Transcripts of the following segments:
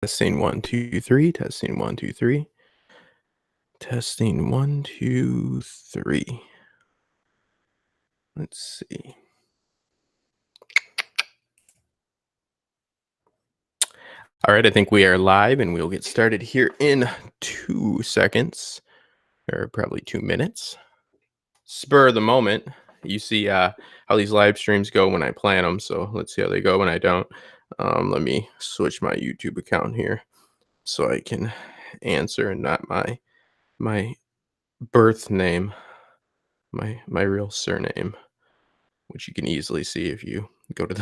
Testing 1, 2, 3. Testing 1, 2, 3. Testing 1, 2, 3. Let's see. All right, I think we are live, and we'll get started here in 2 seconds, or probably 2 minutes. Spur of the moment. You see how these live streams go when I plan them, so let's see how they go when I don't. Let me switch my YouTube account here so I can answer and not my birth name, my real surname, which you can easily see if you go to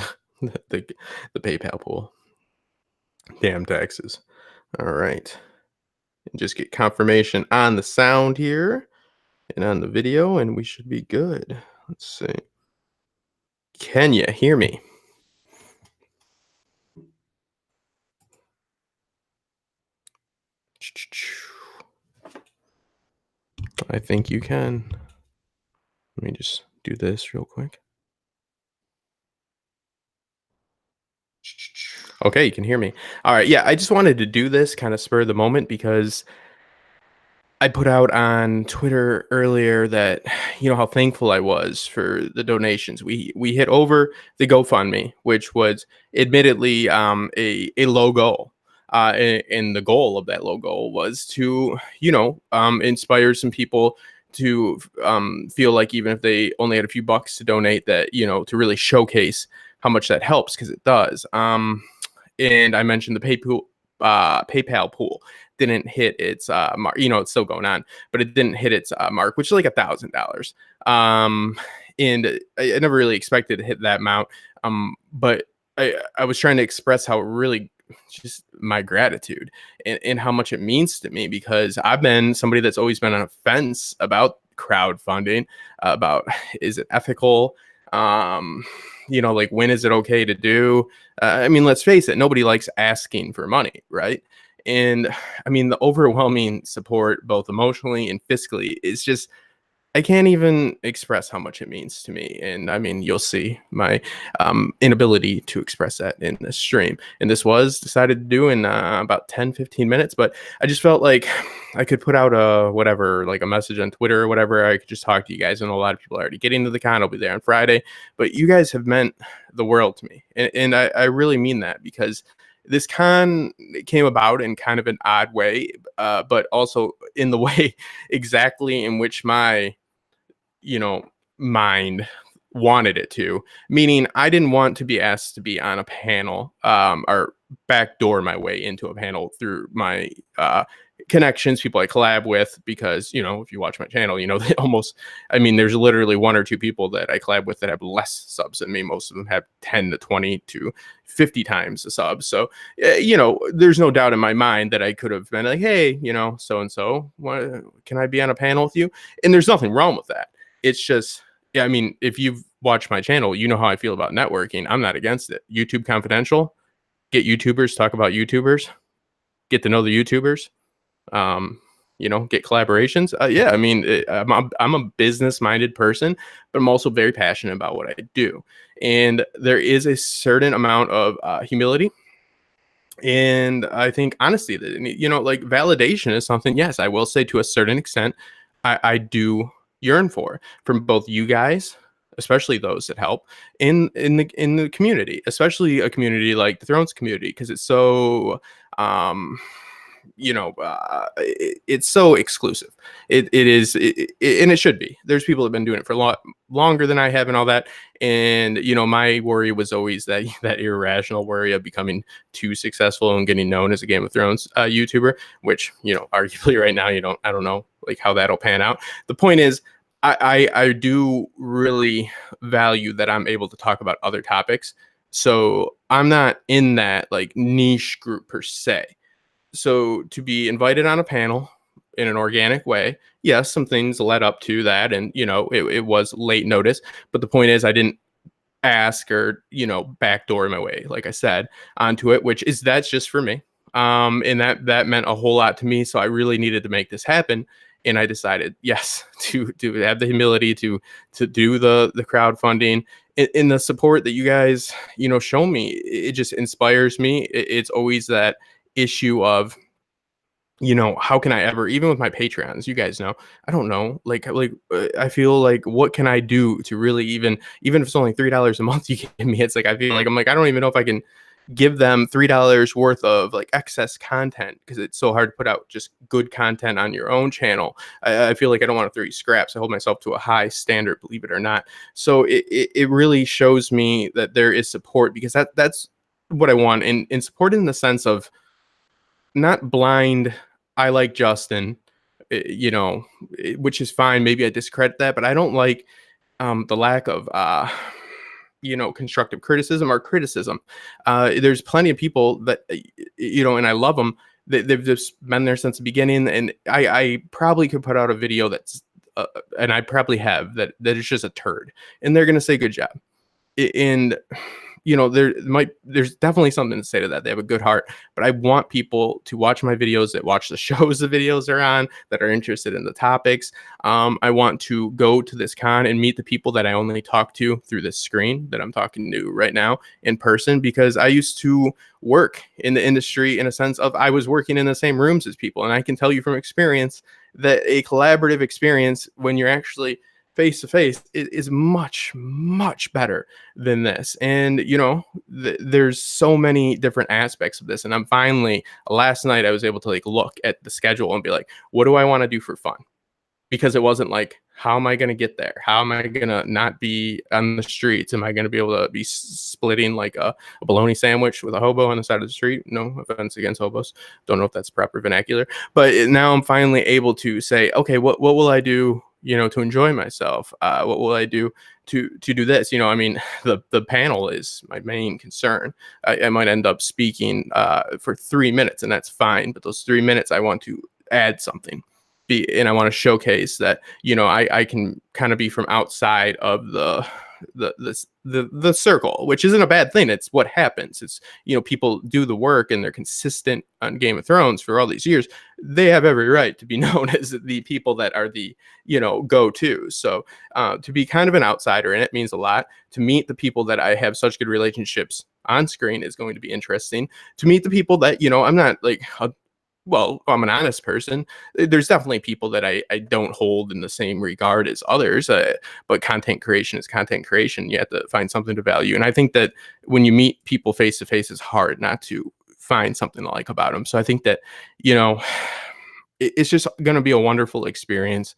the PayPal pool. Damn taxes. All right. And just get confirmation on the sound here and on the video, and we should be good. Let's see. Can you hear me? I think you can. Let me just do this real quick. Okay, you can hear me. All right. Yeah, I just wanted to do this kind of spur of the moment because I put out on Twitter earlier that how thankful I was for the donations. We hit over the GoFundMe, which was admittedly a low goal. And the goal of that low goal was to inspire some people to feel like even if they only had a few bucks to donate, that to really showcase how much that helps, because it does. And I mentioned the PayPal pool didn't hit its mark. It's still going on, but it didn't hit its mark, which is like $1,000. And I never really expected to hit that amount. But I was trying to express how really just my gratitude and how much it means to me, because I've been somebody that's always been on a fence about crowdfunding, about is it ethical? Like, when is it okay to do? I mean, let's face it, nobody likes asking for money, right? And I mean, the overwhelming support, both emotionally and fiscally, is just, I can't even express how much it means to me. And I mean, you'll see my inability to express that in this stream. And this was decided to do in about 10-15 minutes, but I just felt like I could put out like a message on Twitter or whatever. I could just talk to you guys. I know a lot of people are already getting to the con. I'll be there on Friday, but you guys have meant the world to me. And I really mean that, because this con came about in kind of an odd way, but also in the way exactly in which my mind wanted it to. Meaning, I didn't want to be asked to be on a panel, or backdoor my way into a panel through my connections, people I collab with, because if you watch my channel, they there's literally 1 or 2 people that I collab with that have less subs than me. Most of them have 10 to 20 to 50 times the subs. So there's no doubt in my mind that I could have been like, hey, so and so, can I be on a panel with you? And there's nothing wrong with that. It's just, yeah, I mean, if you've watched my channel, you know how I feel about networking. I'm not against it. YouTube Confidential, get YouTubers, talk about YouTubers, get to know the YouTubers, get collaborations. Yeah, I mean, I'm a business-minded person, but I'm also very passionate about what I do. And there is a certain amount of humility, and I think honesty, that like, validation is something, yes, I will say, to a certain extent, I do yearn for, from both you guys, especially those that help in the community, especially a community like the Thrones community, because it's so it's so exclusive. It is, and it should be. There's people that have been doing it for a lot longer than I have and all that. And my worry was always that that irrational worry of becoming too successful and getting known as a Game of Thrones YouTuber, which arguably right now I don't know like how that'll pan out. The point is, I do really value that I'm able to talk about other topics. So I'm not in that like niche group per se. So to be invited on a panel in an organic way, yes, some things led up to that, and it was late notice. But the point is, I didn't ask or backdoor my way, like I said, onto it, that's just for me. And that meant a whole lot to me. So I really needed to make this happen. And I decided, yes, to have the humility to do the crowdfunding, in the support that you guys show me. It just inspires me. It's always that issue of, how can I ever, even with my Patreons, you guys know, I don't know, I feel like, what can I do to really, even if it's only $3 a month you give me, it's like, I feel like, I'm like, I don't even know if I can give them $3 worth of like excess content, because it's so hard to put out just good content on your own channel. I feel like I don't want to throw you scraps. I hold myself to a high standard, believe it or not. So it really shows me that there is support, because that's what I want, in support, in the sense of not blind, I like Justin, which is fine. Maybe I discredit that, but I don't like the lack of constructive criticism or criticism. There's plenty of people that and I love them. They've just been there since the beginning, and I probably could put out a video that's and I probably have, that is just a turd, and they're gonna say good job. And there's definitely something to say to that. They have a good heart, but I want people to watch my videos, that watch the shows the videos are on, that are interested in the topics. I want to go to this con and meet the people that I only talk to through this screen that I'm talking to right now in person, because I used to work in the industry in a sense of, I was working in the same rooms as people, and I can tell you from experience that a collaborative experience, when you're actually face to face, is much, much better than this. And there's so many different aspects of this, and I'm finally, last night I was able to like look at the schedule and be like, what do I want to do for fun? Because it wasn't like, how am I going to get there? How am I going to not be on the streets? Am I going to be able to be splitting like a bologna sandwich with a hobo on the side of the street? No offense against hobos. Don't know if that's proper vernacular. But now I'm finally able to say, okay, what will I do, to enjoy myself? What will I do to do this? I mean, the panel is my main concern. I might end up speaking for 3 minutes, and that's fine. But those 3 minutes, I want to add something. And I want to showcase that I can kind of be from outside of the circle, which isn't a bad thing. It's what happens. It's people do the work and they're consistent on Game of Thrones for all these years. They have every right to be known as the people that are the go-to. So to be kind of an outsider in it means a lot. To meet the people that I have such good relationships on screen is going to be interesting. To meet the people that I'm not like I'm an honest person. There's definitely people that I don't hold in the same regard as others, but content creation is content creation. You have to find something to value. And I think that when you meet people face to face, it's hard not to find something to like about them. So I think that, it's just going to be a wonderful experience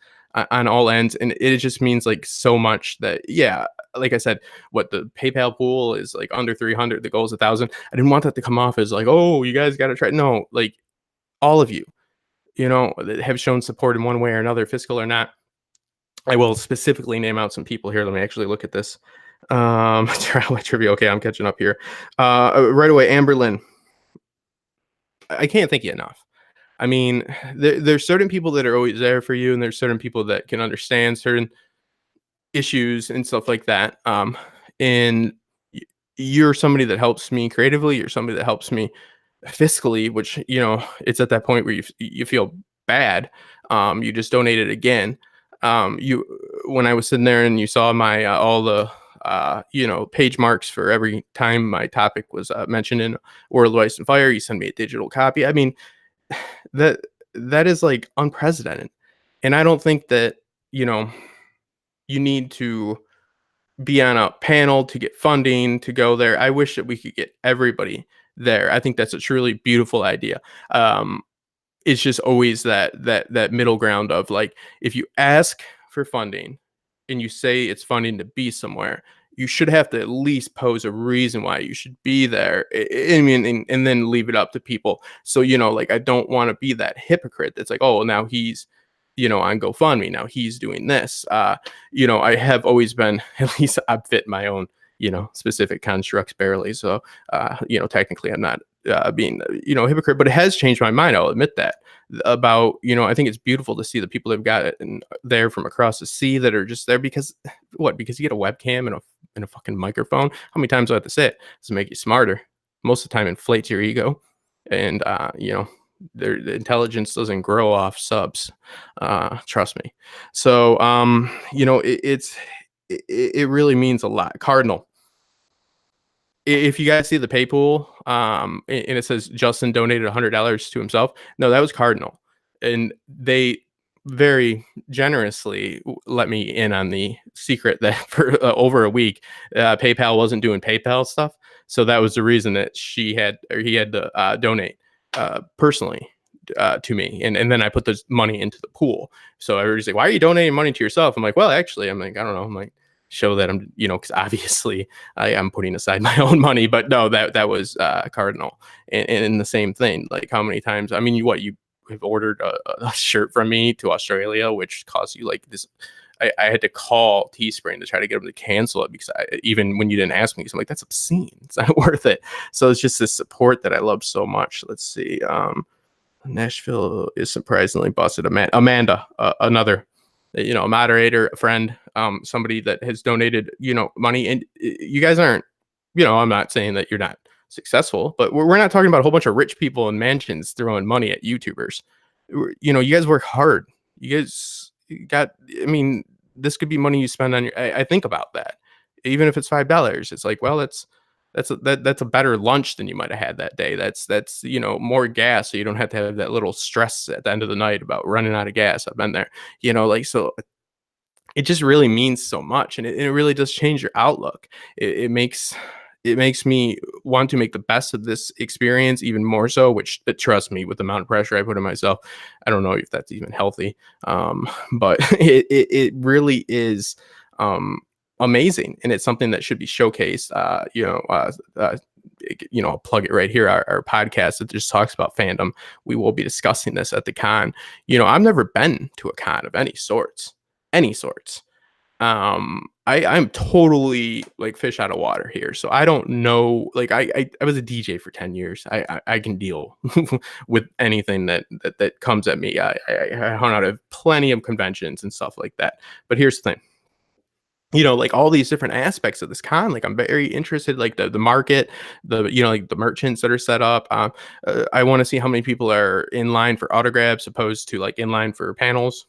on all ends. And it just means like so much that, yeah, like I said, what the PayPal pool is like under 300, the goal is 1,000. I didn't want that to come off as like, oh, you guys got to try. No, like, all of you, that have shown support in one way or another, fiscal or not. I will specifically name out some people here. Let me actually look at this. Trivia. Okay, I'm catching up here. Right away, Amberlyn. I can't thank you enough. I mean, there's certain people that are always there for you, and there's certain people that can understand certain issues and stuff like that. And you're somebody that helps me creatively. You're somebody that helps me fiscally, which it's at that point where you feel bad. You just donated again. You When I was sitting there and you saw my all the page marks for every time my topic was mentioned in World of Ice and Fire, you send me a digital copy. I mean, that is like unprecedented, and I don't think that you need to be on a panel to get funding to go there. I wish that we could get everybody there. I think that's a truly beautiful idea. It's just always that middle ground of like, if you ask for funding and you say it's funding to be somewhere, you should have to at least pose a reason why you should be there. I mean, and then leave it up to people. So, like, I don't want to be that hypocrite that's like, oh, now he's, on GoFundMe. Now he's doing this. I have always been, at least I fit my own, specific constructs barely. So, technically I'm not being, a hypocrite, but it has changed my mind. I'll admit that about, I think it's beautiful to see the people that've got it and there from across the sea that are just there because because you get a webcam and a fucking microphone. How many times do I have to say it? To make you smarter. Most of the time inflates your ego. And, the intelligence doesn't grow off subs. Trust me. So, it really means a lot. Cardinal. if you guys see the pay pool, and it says Justin donated $100 to himself. No, that was Cardinal, and they very generously let me in on the secret that for over a week, PayPal wasn't doing PayPal stuff. So that was the reason that he had to donate personally to me, and then I put this money into the pool. So everybody's like, "Why are you donating money to yourself?" I'm like, "Well, actually, I'm like, I don't know. I'm like, show that I'm, because obviously I am putting aside my own money, but no, that was Cardinal, and the same thing. Like, how many times? I mean, you have ordered a shirt from me to Australia, which costs you like this. I had to call Teespring to try to get them to cancel it because even when you didn't ask me, because I'm like, that's obscene. It's not worth it. So it's just this support that I love so much. Let's see. Nashville is surprisingly busted. Amanda, another, a moderator, a friend, somebody that has donated, money. And you guys aren't, I'm not saying that you're not successful, but we're not talking about a whole bunch of rich people in mansions throwing money at YouTubers. You guys work hard. You guys got, I mean, this could be money you spend on I think about that. Even if it's $5, it's like, well, that's a better lunch than you might have had that day. That's more gas, so you don't have to have that little stress at the end of the night about running out of gas. I've been there, like, so it just really means so much, and it really does change your outlook. It makes me want to make the best of this experience even more so, which, trust me, with the amount of pressure I put on myself, I don't know if that's even healthy. But it really is amazing, and it's something that should be showcased. I'll plug it right here. Our podcast that just talks about fandom. We will be discussing this at the con. I've never been to a con of any sorts. I'm totally like fish out of water here, so I don't know. Like, I was a DJ for 10 years. I can deal with anything that comes at me. I hung out at plenty of conventions and stuff like that. But here's the thing. Like, all these different aspects of this con, like, I'm very interested, like the market, like the merchants that are set up. I want to see how many people are in line for autographs opposed to like in line for panels.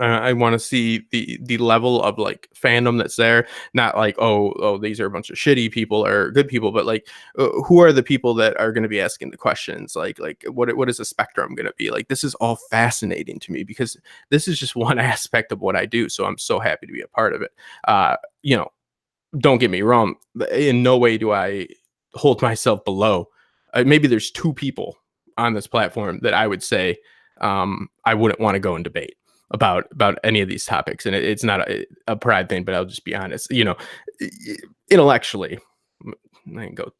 I want to see the level of like fandom that's there. Not like, oh, these are a bunch of shitty people or good people, but like, who are the people that are going to be asking the questions? Like what is the spectrum going to be? Like, this is all fascinating to me because this is just one aspect of what I do. So I'm so happy to be a part of it. Uh, you know, don't get me wrong. In no way do I hold myself below. Maybe there's two people on this platform that I would say I wouldn't want to go and debate about any of these topics, and it's not a pride thing, but I'll just be honest. Intellectually, I can go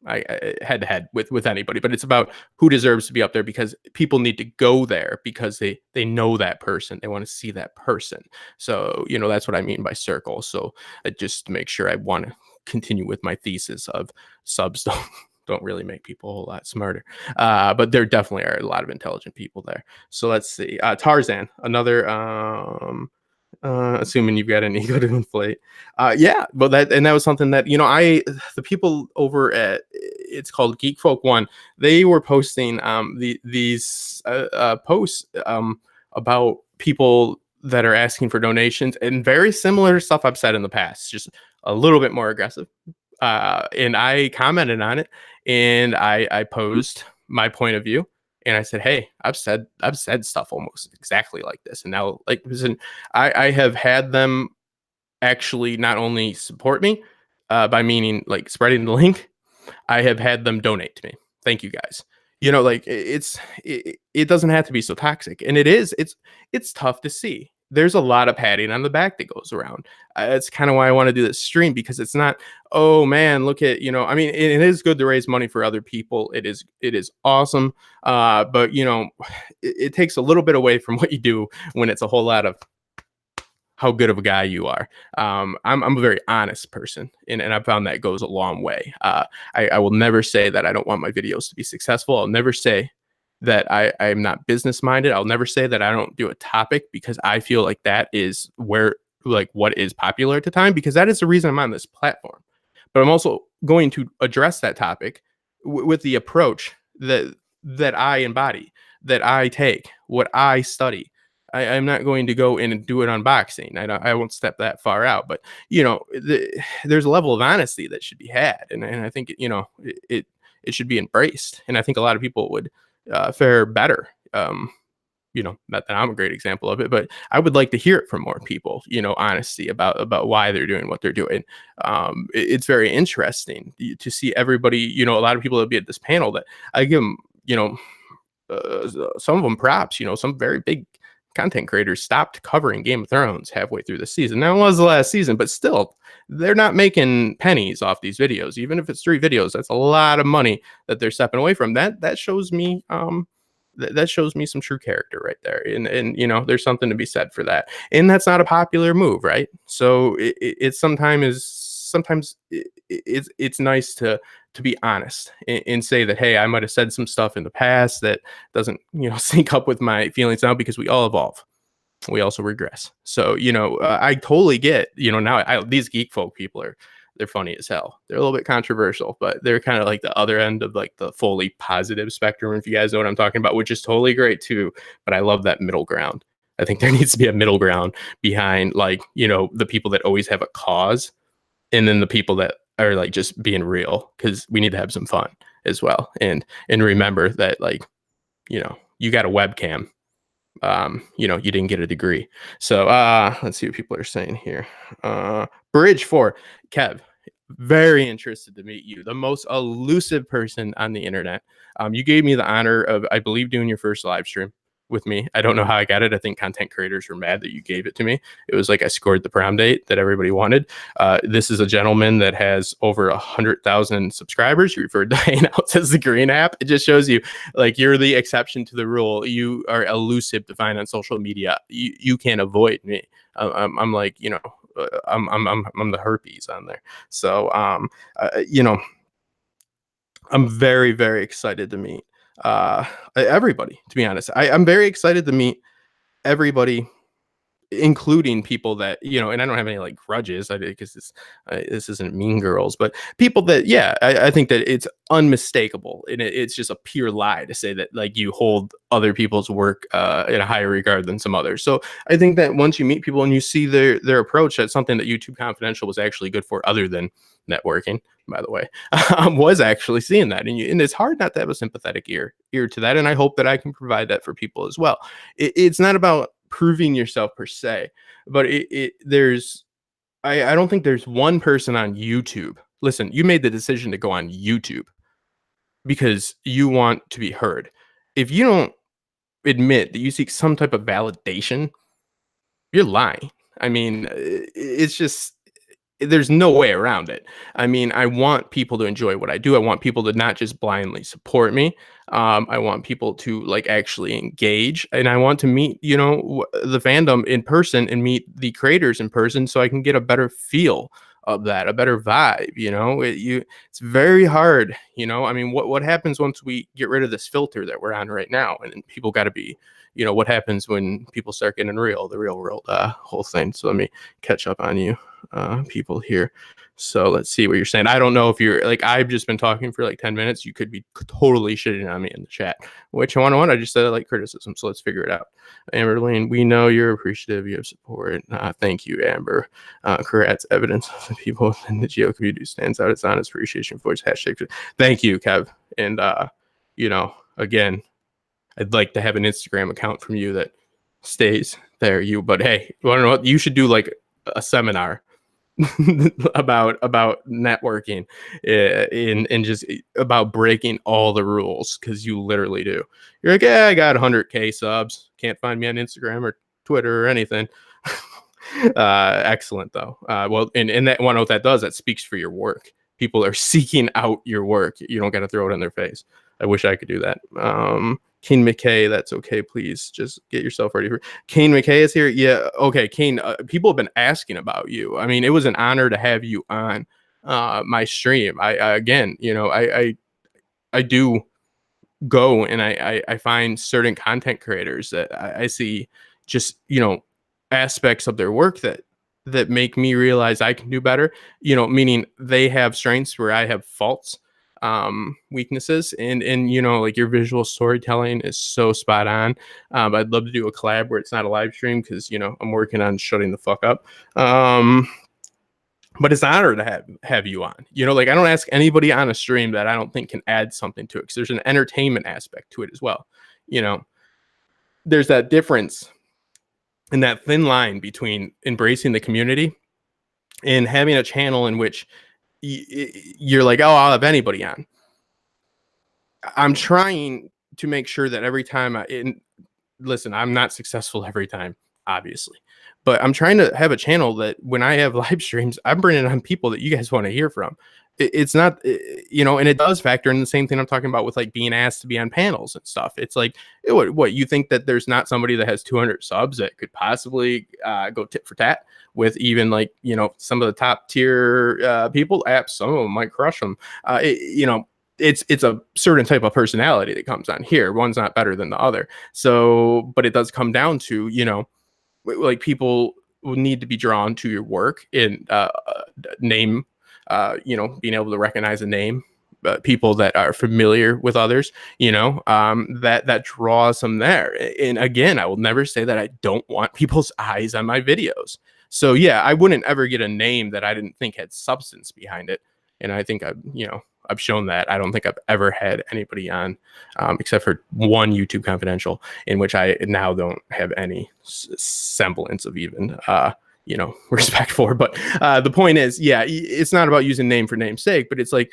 head to head with anybody, but it's about who deserves to be up there because people need to go there because they know that person, they want to see that person. So that's what I mean by circle. So I just make sure I want to continue with my thesis of subs don't really make people a whole lot smarter, but there definitely are a lot of intelligent people there. So let's see. Tarzan, another assuming you've got an ego to inflate. Yeah, but that was something that the people over at, it's called Geek Folk One, they were posting these posts about people that are asking for donations, and very similar stuff I've said in the past, just a little bit more aggressive. And I commented on it, and I posed my point of view, and I said, hey, I've said stuff almost exactly like this, and now, like, listen, I have had them actually not only support me by meaning like spreading the link, I have had them donate to me. Thank you guys. Like, it doesn't have to be so toxic, and it's tough to see. There's a lot of patting on the back that goes around. It's kind of why I want to do this stream, because it's not, oh man, look at, I mean, it is good to raise money for other people. It is awesome. But it takes a little bit away from what you do when it's a whole lot of how good of a guy you are. I'm a very honest person, and I found that goes a long way. I will never say that I don't want my videos to be successful. I'll never say that I'm not business minded. I'll never say that I don't do a topic because I feel like that is where, like, what is popular at the time, because that is the reason I'm on this platform. But I'm also going to address that topic with the approach that I embody, that I take, what I study. I'm not going to go in and do an unboxing. I won't step that far out, but there's a level of honesty that should be had, and I think it should be embraced, and I think a lot of people would fare better. Not that I'm a great example of it, but I would like to hear it from more people. Honesty about why they're doing what they're doing. It's very interesting to see everybody. A lot of people that be at this panel that I give them. Some of them props. Some very big content creators stopped covering Game of Thrones halfway through the season. Now it was the last season, but still, they're not making pennies off these videos. Even if it's 3 videos, that's a lot of money that they're stepping away from. That shows me that shows me some true character right there, and there's something to be said for that. And that's not a popular move, right? So it's sometimes it's nice to be honest and say that, hey, I might have said some stuff in the past that doesn't sync up with my feelings now, because we all evolve, we also regress. So I totally get, now these geek folk people they're funny as hell. They're a little bit controversial, but they're kind of like the other end of like the fully positive spectrum, if you guys know what I'm talking about, which is totally great too. But I love that middle ground. I think there needs to be a middle ground behind, like, the people that always have a cause, and then the people that are like just being real, because we need to have some fun as well. And remember that, like, you got a webcam. You didn't get a degree. So let's see what people are saying here. Bridge 4, Kev, very interested to meet you, the most elusive person on the internet. You gave me the honor of, I believe, doing your first live stream with me. I don't know how I got it. I think content creators were mad that you gave it to me. It was like I scored the prom date that everybody wanted. This is a gentleman that has over 100,000 subscribers. You referred to Hangouts as the green app. It just shows you, like, you're the exception to the rule. You are elusive to find on social media. You can't avoid me. I'm like, I'm the herpes on there. So, I'm very, very excited to meet everybody, to be honest. I'm very excited to meet everybody, including people that, and I don't have any like grudges, because this isn't Mean Girls, but people that, yeah, I think that it's unmistakable, and it's just a pure lie to say that, like, you hold other people's work in a higher regard than some others. So I think that once you meet people and you see their approach, that's something that YouTube Confidential was actually good for, other than networking, by the way. Was actually seeing that, and it's hard not to have a sympathetic ear to that, and I hope that I can provide that for people as well. It's not about proving yourself per se, but I don't think there's one person on YouTube. Listen, you made the decision to go on YouTube because you want to be heard. If you don't admit that you seek some type of validation, you're lying. I mean, it's just, there's no way around it. I mean, I want people to enjoy what I do. I want people to not just blindly support me. I want people to, like, actually engage, and I want to meet, the fandom in person, and meet the creators in person, so I can get a better feel of that, a better vibe. It's very hard. I mean, what happens once we get rid of this filter that we're on right now, and people got to be, what happens when people start getting real, the real world whole thing. So let me catch up on you people here. So let's see what you're saying. I don't know if you're like, I've just been talking for like 10 minutes. You could be totally shitting on me in the chat, which I just said I like criticism. So let's figure it out. Amberlyn, we know you're appreciative. You have support. Thank you, Amber. Congrats. Evidence of the people in the geo community stands out. It's honest appreciation for its hashtag. Thank you, Kev. And, again, I'd like to have an Instagram account from you that stays there. But hey, you want to know what? You should do like a seminar about networking, and just about breaking all the rules, because you literally do. You're like, yeah, I got 100K subs, can't find me on Instagram or Twitter or anything. Excellent though. Well, and that one, what that does, that speaks for your work. People are seeking out your work. You don't got to throw it in their face. I wish I could do that. Kane McKay, that's okay. Please just get yourself ready for Kane McKay is here. Yeah. Okay. Kane, people have been asking about you. I mean, it was an honor to have you on my stream. I do go and I find certain content creators that I see just, aspects of their work that make me realize I can do better, meaning they have strengths where I have faults. weaknesses, and like your visual storytelling is so spot on. I'd love to do a collab where it's not a live stream, because I'm working on shutting the fuck up. But it's an honor to have you on. Like, I don't ask anybody on a stream that I don't think can add something to it, because there's an entertainment aspect to it as well. There's that difference in that thin line between embracing the community and having a channel in which you're like, oh, I'll have anybody on. I'm trying to make sure that every time listen, I'm not successful every time, obviously, but I'm trying to have a channel that when I have live streams, I'm bringing on people that you guys want to hear from. It's not, and it does factor in the same thing I'm talking about with like being asked to be on panels and stuff. It's like, what you think that there's not somebody that has 200 subs that could possibly go tit for tat with even like, some of the top tier people? Apps, some of them might crush them. It's a certain type of personality that comes on here. One's not better than the other. So, but it does come down to, like, people will need to be drawn to your work in name, being able to recognize a name, people that are familiar with others, that draws them there. And again, I will never say that I don't want people's eyes on my videos. So yeah, I wouldn't ever get a name that I didn't think had substance behind it. And I think I've shown that. I don't think I've ever had anybody on, except for one YouTube Confidential, in which I now don't have any semblance of even, respect for. But the point is, yeah, it's not about using name for name's sake, but it's like,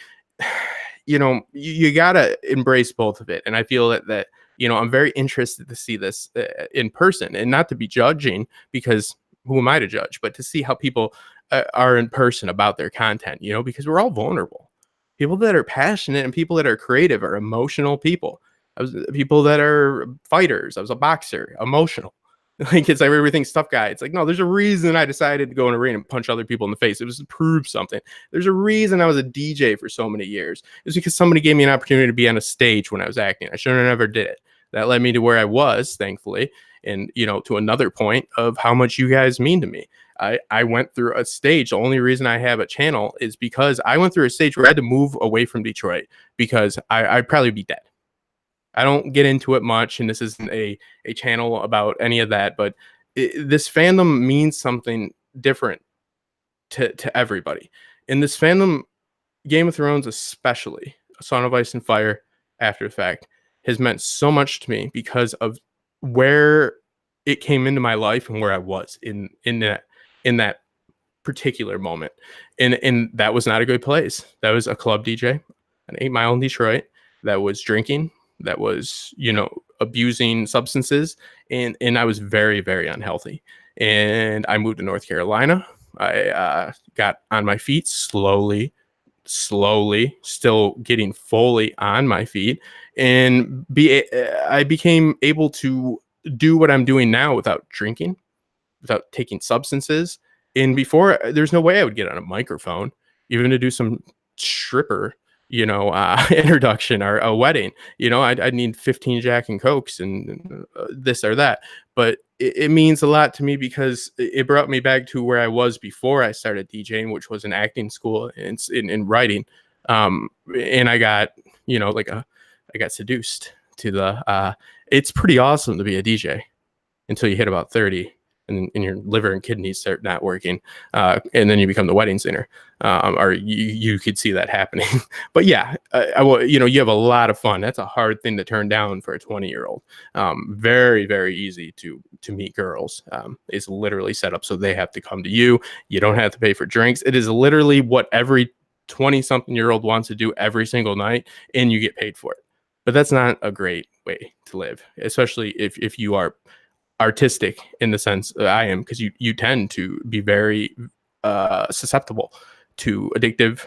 you gotta embrace both of it. And I feel that I'm very interested to see this in person, and not to be judging, because who am I to judge, but to see how people are in person about their content, because we're all vulnerable. People that are passionate and people that are creative are emotional people. People that are fighters. I was a boxer, emotional. Like, it's like everything's tough guy. It's like, no, there's a reason I decided to go in a ring and punch other people in the face. It was to prove something. There's a reason I was a DJ for so many years. It's because somebody gave me an opportunity to be on a stage when I was acting. I should have never did it. That led me to where I was, thankfully. And, to another point of how much you guys mean to me. I went through a stage. The only reason I have a channel is because I went through a stage where I had to move away from Detroit, because I'd probably be dead. I don't get into it much, and this isn't a channel about any of that, but this fandom means something different to everybody. In this fandom, Game of Thrones especially, A Song of Ice and Fire, After the Fact, has meant so much to me because of where it came into my life and where I was in that particular moment. And that was not a good place. That was a club DJ, an 8 Mile in Detroit, that was drinking, that was, abusing substances, and I was very, very unhealthy. And I moved to North Carolina. I got on my feet slowly, still getting fully on my feet, and I became able to do what I'm doing now without drinking, without taking substances. And before, there's no way I would get on a microphone, even to do some stripper, introduction or a wedding. I'd need 15 Jack and Cokes and this or that. But it means a lot to me because it brought me back to where I was before I started DJing, which was in acting school and in writing. And I got, I got seduced to it's pretty awesome to be a DJ until you hit about 30. And your liver and kidneys start not working, and then you become the wedding singer, or you could see that happening. But yeah, you have a lot of fun. That's a hard thing to turn down for a 20-year-old. Very, very easy to meet girls. It's literally set up so they have to come to you. You don't have to pay for drinks. It is literally what every 20-something-year-old wants to do every single night, and you get paid for it. But that's not a great way to live, especially if you are artistic in the sense that I am, because you tend to be very susceptible to addictive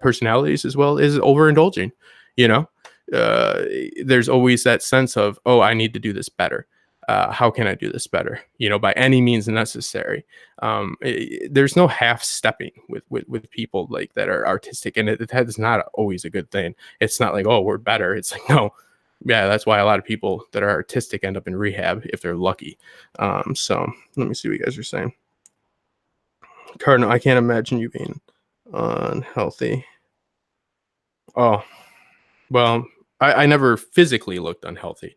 personalities, as well as overindulging. There's always that sense of, oh, I need to do this better. How can I do this better? By any means necessary. There's no half stepping with people like that are artistic, and that is not always a good thing. It's not like, oh, we're better. It's like, no. Yeah, that's why a lot of people that are artistic end up in rehab if they're lucky. So let me see what you guys are saying. Cardinal, I can't imagine you being unhealthy. Oh, well, I never physically looked unhealthy.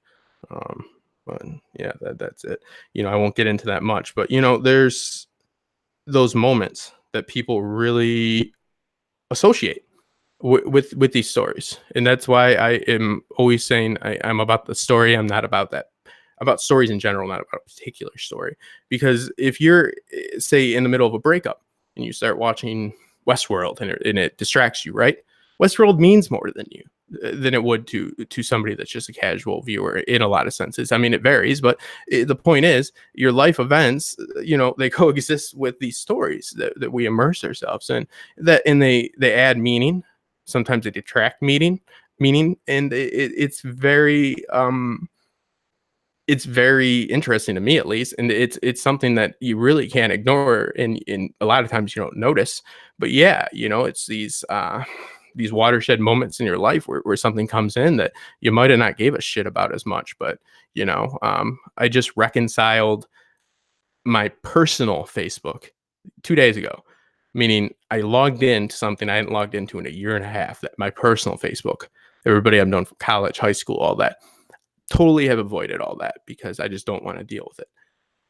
Um, but yeah, that's it. I won't get into that much, but there's those moments that people really associate with these stories, and that's why I am always saying I'm about the story. I'm not about that about stories in general, not about a particular story. Because if you're say in the middle of a breakup and you start watching Westworld and it distracts you, right? Westworld means more than you than it would to somebody that's just a casual viewer in a lot of senses. I mean, it varies, but the point is your life events, they coexist with these stories that we immerse ourselves in, and they add meaning. Sometimes they detract meaning, and it's very interesting to me, at least, and it's something that you really can't ignore, and a lot of times you don't notice. But yeah, it's these watershed moments in your life where something comes in that you might have not gave a shit about as much. But I just reconciled my personal Facebook 2 days ago, meaning I logged into something I hadn't logged into in a year and a half. That my personal Facebook, everybody I've known from college, high school, all that. Totally have avoided all that because I just don't want to deal with it.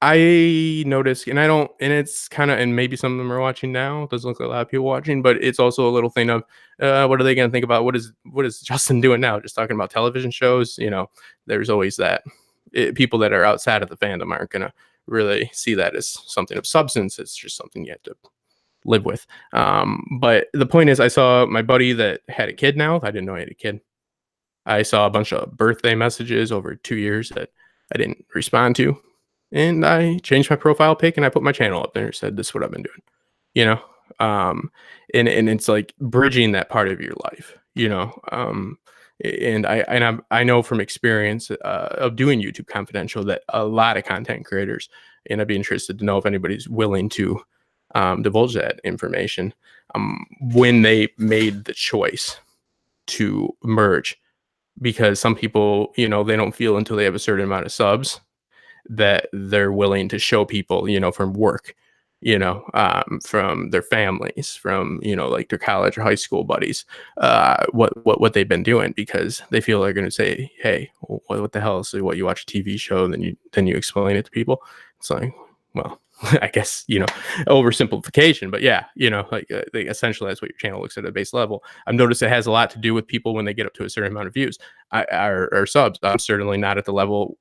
I notice, and I don't, and it's kind of, and maybe some of them are watching now. It doesn't look like a lot of people watching, but it's also a little thing of, what are they going to think about? What is Justin doing now? Just talking about television shows. There's always that. People that are outside of the fandom aren't going to really see that as something of substance. It's just something you have to live with. But the point is, I saw my buddy that had a kid now. I didn't know he had a kid. I saw a bunch of birthday messages over 2 years that I didn't respond to. And I changed my profile pic and I put my channel up there and said, this is what I've been doing, you know? Um, and it's like bridging that part of your life, and I know from experience of doing YouTube Confidential that a lot of content creators, and I'd be interested to know if anybody's willing to divulge that information, when they made the choice to merge, because some people, they don't feel until they have a certain amount of subs that they're willing to show people, from work, from their families, from, like their college or high school buddies, what they've been doing, because they feel they're going to say, hey, what the hell is what you watch a TV show and then you explain it to people. It's like, well, I guess, oversimplification, but yeah, like essentially that's what your channel looks at a base level. I've noticed it has a lot to do with people when they get up to a certain amount of views, or subs. I'm certainly not at the level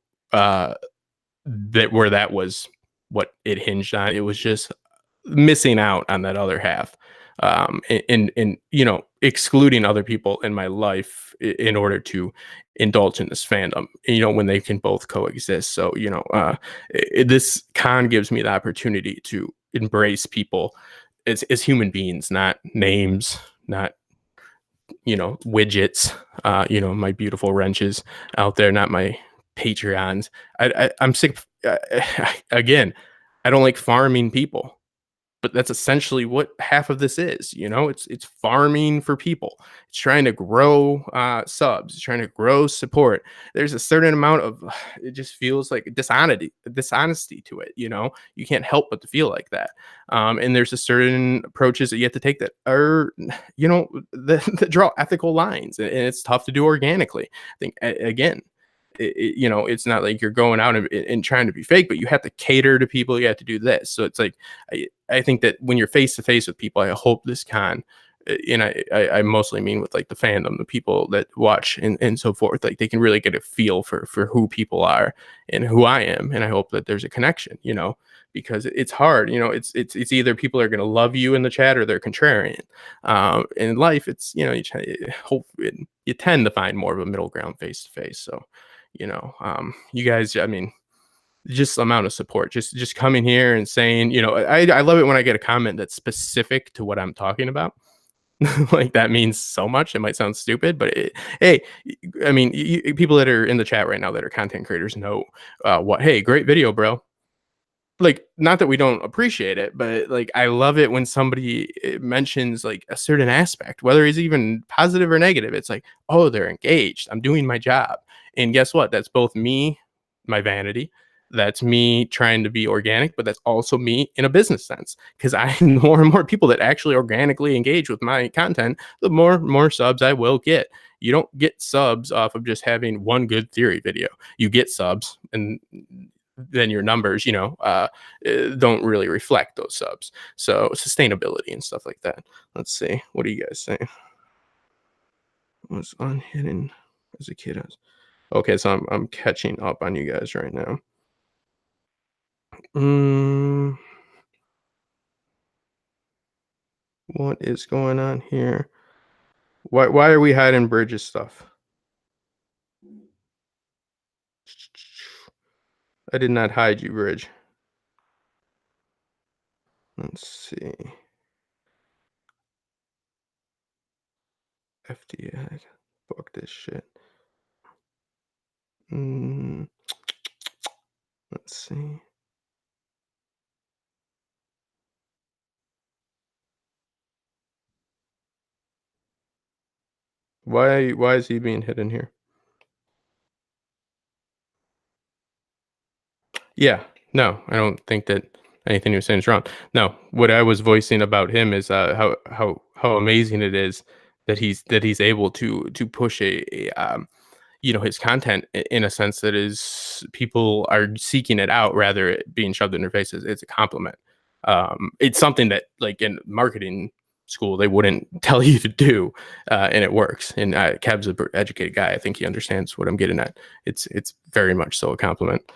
that was what it hinged on. It was just missing out on that other half, and excluding other people in my life in order to indulge in this fandom, when they can both coexist. So this con gives me the opportunity to embrace people as human beings, not names, not widgets, my beautiful wrenches out there, not my Patreons. I'm sick again, I don't like farming people, but that's essentially what half of this is. It's farming for people. It's trying to grow subs. It's trying to grow support. There's a certain amount of it just feels like dishonesty to it. You can't help but to feel like that. And there's a certain approaches that you have to take that are that draw ethical lines, and it's tough to do organically. I think again, it's not like you're going out and trying to be fake, but you have to cater to people. You have to do this. So it's like, I think that when you're face to face with people, I hope this con, and I mostly mean with like the fandom, the people that watch and so forth, like they can really get a feel for who people are and who I am. And I hope that there's a connection, because it's hard, it's either people are going to love you in the chat or they're contrarian. In life, it's, you tend to find more of a middle ground face to face. So, you guys, I mean, just the amount of support, just coming here and saying, I love it when I get a comment that's specific to what I'm talking about. Like that means so much. It might sound stupid, but hey, I mean, people that are in the chat right now that are content creators know hey, great video, bro. Like, not that we don't appreciate it, but like I love it when somebody mentions like a certain aspect, whether it's even positive or negative. It's like, oh, they're engaged, I'm doing my job. And guess what? That's both me, my vanity, That's me trying to be organic, but that's also me in a business sense, because I more and more people that actually organically engage with my content, the more subs I will get. You don't get subs off of just having one good theory video. You get subs, and then your numbers, don't really reflect those subs. So sustainability and stuff like that. Let's see. What do you guys say? Was Unhidden as a kid? Okay, so I'm catching up on you guys right now. What is going on here? Why are we hiding Bridges stuff? I did not hide you, Bridge. Let's see. FDA. Fuck this shit. Let's see. Why is he being hidden here? Yeah. No, I don't think that anything he was saying is wrong. No, what I was voicing about him is how amazing it is that he's able to push his content in a sense that is people are seeking it out rather it being shoved in their faces. It's a compliment. It's something that like in marketing school they wouldn't tell you to do, and it works. And Kev's an educated guy. I think he understands what I'm getting at. It's very much so a compliment.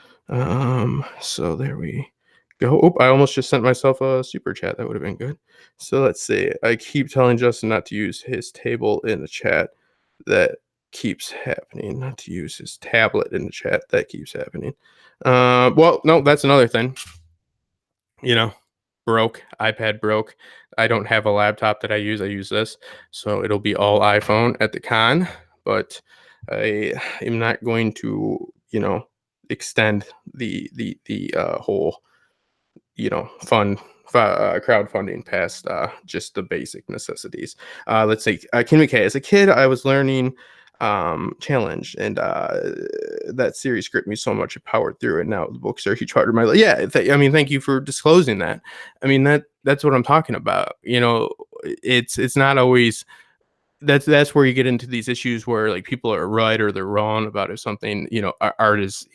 So there we go. Oh, I almost just sent myself a super chat. That would have been good. So let's see. I keep telling Justin not to use his table in the chat. That keeps happening. Not to use his tablet in the chat. That keeps happening. Well, no, that's another thing. Broke. iPad broke. I don't have a laptop that I use. I use this. So it'll be all iPhone at the con. But I am not going to, extend the whole, crowdfunding past just the basic necessities. Let's say Kim McKay. As a kid, I was learning challenge, and that series gripped me so much I powered through it. Now the books are a huge part of my life. Yeah, thank you for disclosing that. I mean, that's what I'm talking about. It's not always that's where you get into these issues where like people are right or they're wrong about if something, art is,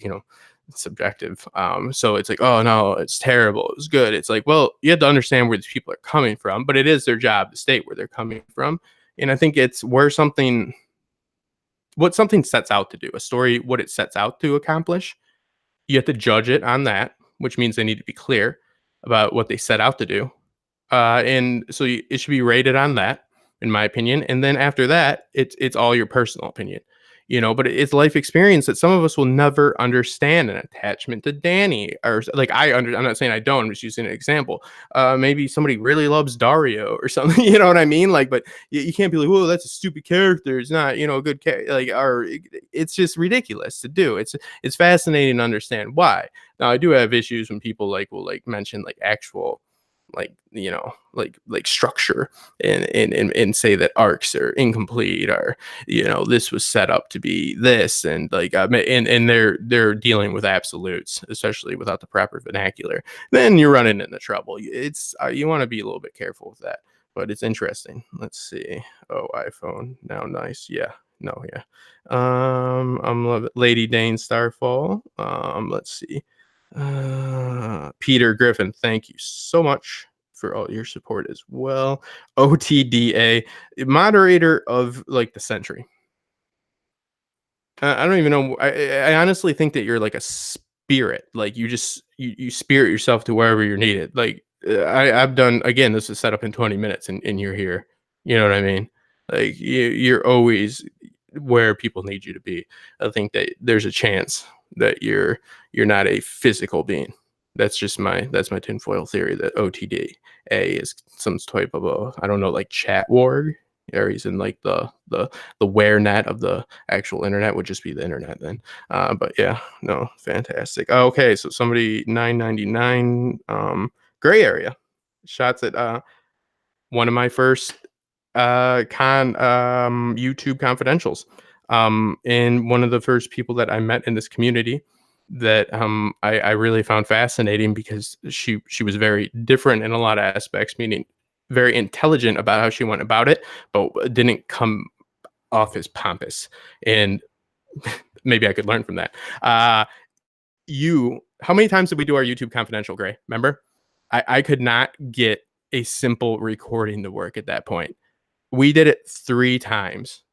subjective. So it's like, oh no, it's terrible, it's good. It's like, well, you have to understand where these people are coming from, but it is their job to state where they're coming from. And I think it's where what something sets out to do, a story, what it sets out to accomplish. You have to judge it on that, which means they need to be clear about what they set out to do. And so it should be rated on that, in my opinion. And then after that, it's all your personal opinion, But it's life experience that some of us will never understand. An attachment to Danny, or like I'm not saying I don't. I'm just using an example. Maybe somebody really loves Dario or something. You know what I mean? Like, but you can't be like, "Whoa, that's a stupid character. It's not, a good character." Like, or it's just ridiculous to do. It's fascinating to understand why. Now, I do have issues when people will mention actual structure and say that arcs are incomplete, or this was set up to be this, and and they're dealing with absolutes, especially without the proper vernacular. Then you're running into trouble. It's you want to be a little bit careful with that, but it's interesting. Let's see. Oh, iPhone now. Nice. Yeah. No. Yeah. I'm loving Lady Dane Starfall. Let's see. Peter Griffin, thank you so much for all your support as well. OTDA, moderator of the century. I don't even know. I honestly think that you're like a spirit. Like you just you spirit yourself to wherever you're needed. Like I've done again. This is set up in 20 minutes, and you're here. You know what I mean? Like you're always where people need you to be. I think that there's a chance that you're not a physical being. That's my tinfoil theory that OTDA is some type of I don't know, like chat warg, or he's in like the where net of the actual internet, would just be the internet then. But yeah, no, fantastic. Okay, so somebody 999 gray area shots at one of my first YouTube confidentials, and one of the first people that I met in this community that I really found fascinating because she was very different in a lot of aspects, meaning very intelligent about how she went about it, but didn't come off as pompous. And maybe I could learn from that. How many times did we do our YouTube confidential, Gray? Remember? I could not get a simple recording to work at that point. We did it 3 times.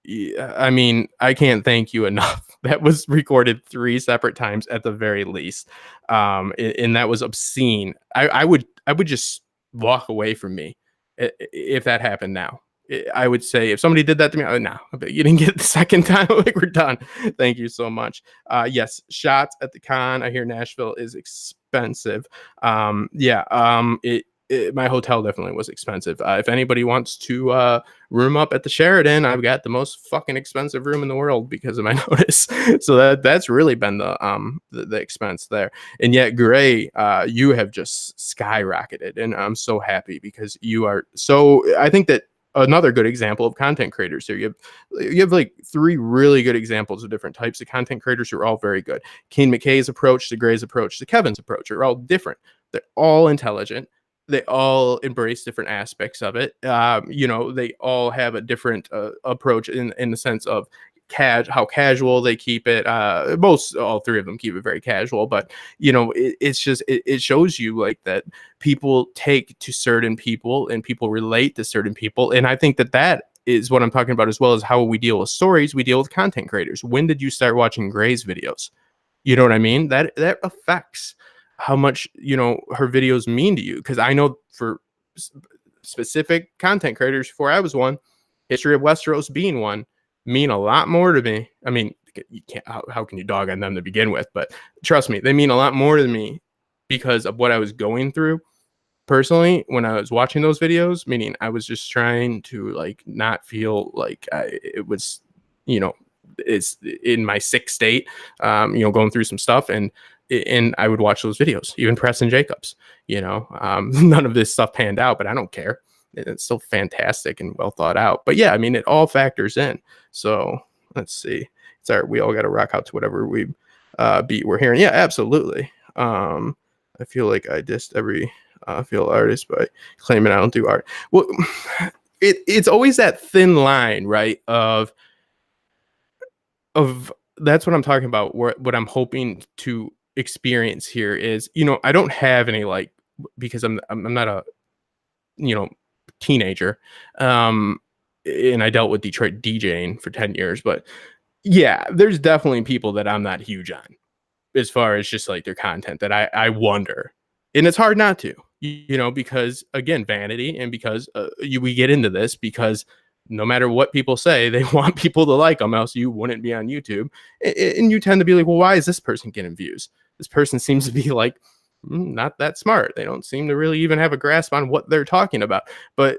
Yeah, I mean, I can't thank you enough. That was recorded 3 separate times at the very least. And that was obscene. I would just walk away from me if that happened now. I would say if somebody did that to me, no, but you didn't get it the second time. Like, we're done. Thank you so much. Yes, shots at the con. I hear Nashville is expensive. Yeah, my hotel definitely was expensive. If anybody wants to room up at the Sheridan, I've got the most fucking expensive room in the world because of my notice. So that's really been the expense there. And yet, Gray, you have just skyrocketed, and I'm so happy because you are so. I think that another good example of content creators here. You have like 3 really good examples of different types of content creators who are all very good. Kane McKay's approach, the Gray's approach, the Kevin's approach are all different. They're all intelligent. They all embrace different aspects of it. They all have a different approach in the sense of how casual they keep it. All 3 of them keep it very casual, but it's just it shows you like that people take to certain people and people relate to certain people, and I think that is what I'm talking about, as well as how we deal with stories. We deal with content creators. When did you start watching Gray's videos? You know what I mean? That affects how much her videos mean to you, because I know for specific content creators before I was one, History of Westeros being one, mean a lot more to me. I mean, you can't, how can you dog on them to begin with? But trust me, they mean a lot more to me because of what I was going through personally when I was watching those videos. Meaning, I was just trying to like not feel like it was, it's in my sick state, going through some stuff, and I would watch those videos, even Preston Jacobs. None of this stuff panned out, but I don't care. It's still fantastic and well thought out. But yeah, I mean, it all factors in. So let's see. It's all right. We all got to rock out to whatever we beat we're hearing. Yeah, absolutely. I feel like I dissed every field artist by claiming I don't do art. Well, it's always that thin line, right? Of that's what I'm talking about. What I'm hoping to experience here is, I don't have any because I'm not a teenager, and I dealt with Detroit DJing for 10 years, but yeah, there's definitely people that I'm not huge on as far as just like their content that I wonder, and it's hard not to, because again, vanity, and because we get into this because no matter what people say, they want people to like them, else you wouldn't be on YouTube. And you tend to be like, well, why is this person getting views? This person seems to be like not that smart. They don't seem to really even have a grasp on what they're talking about. But,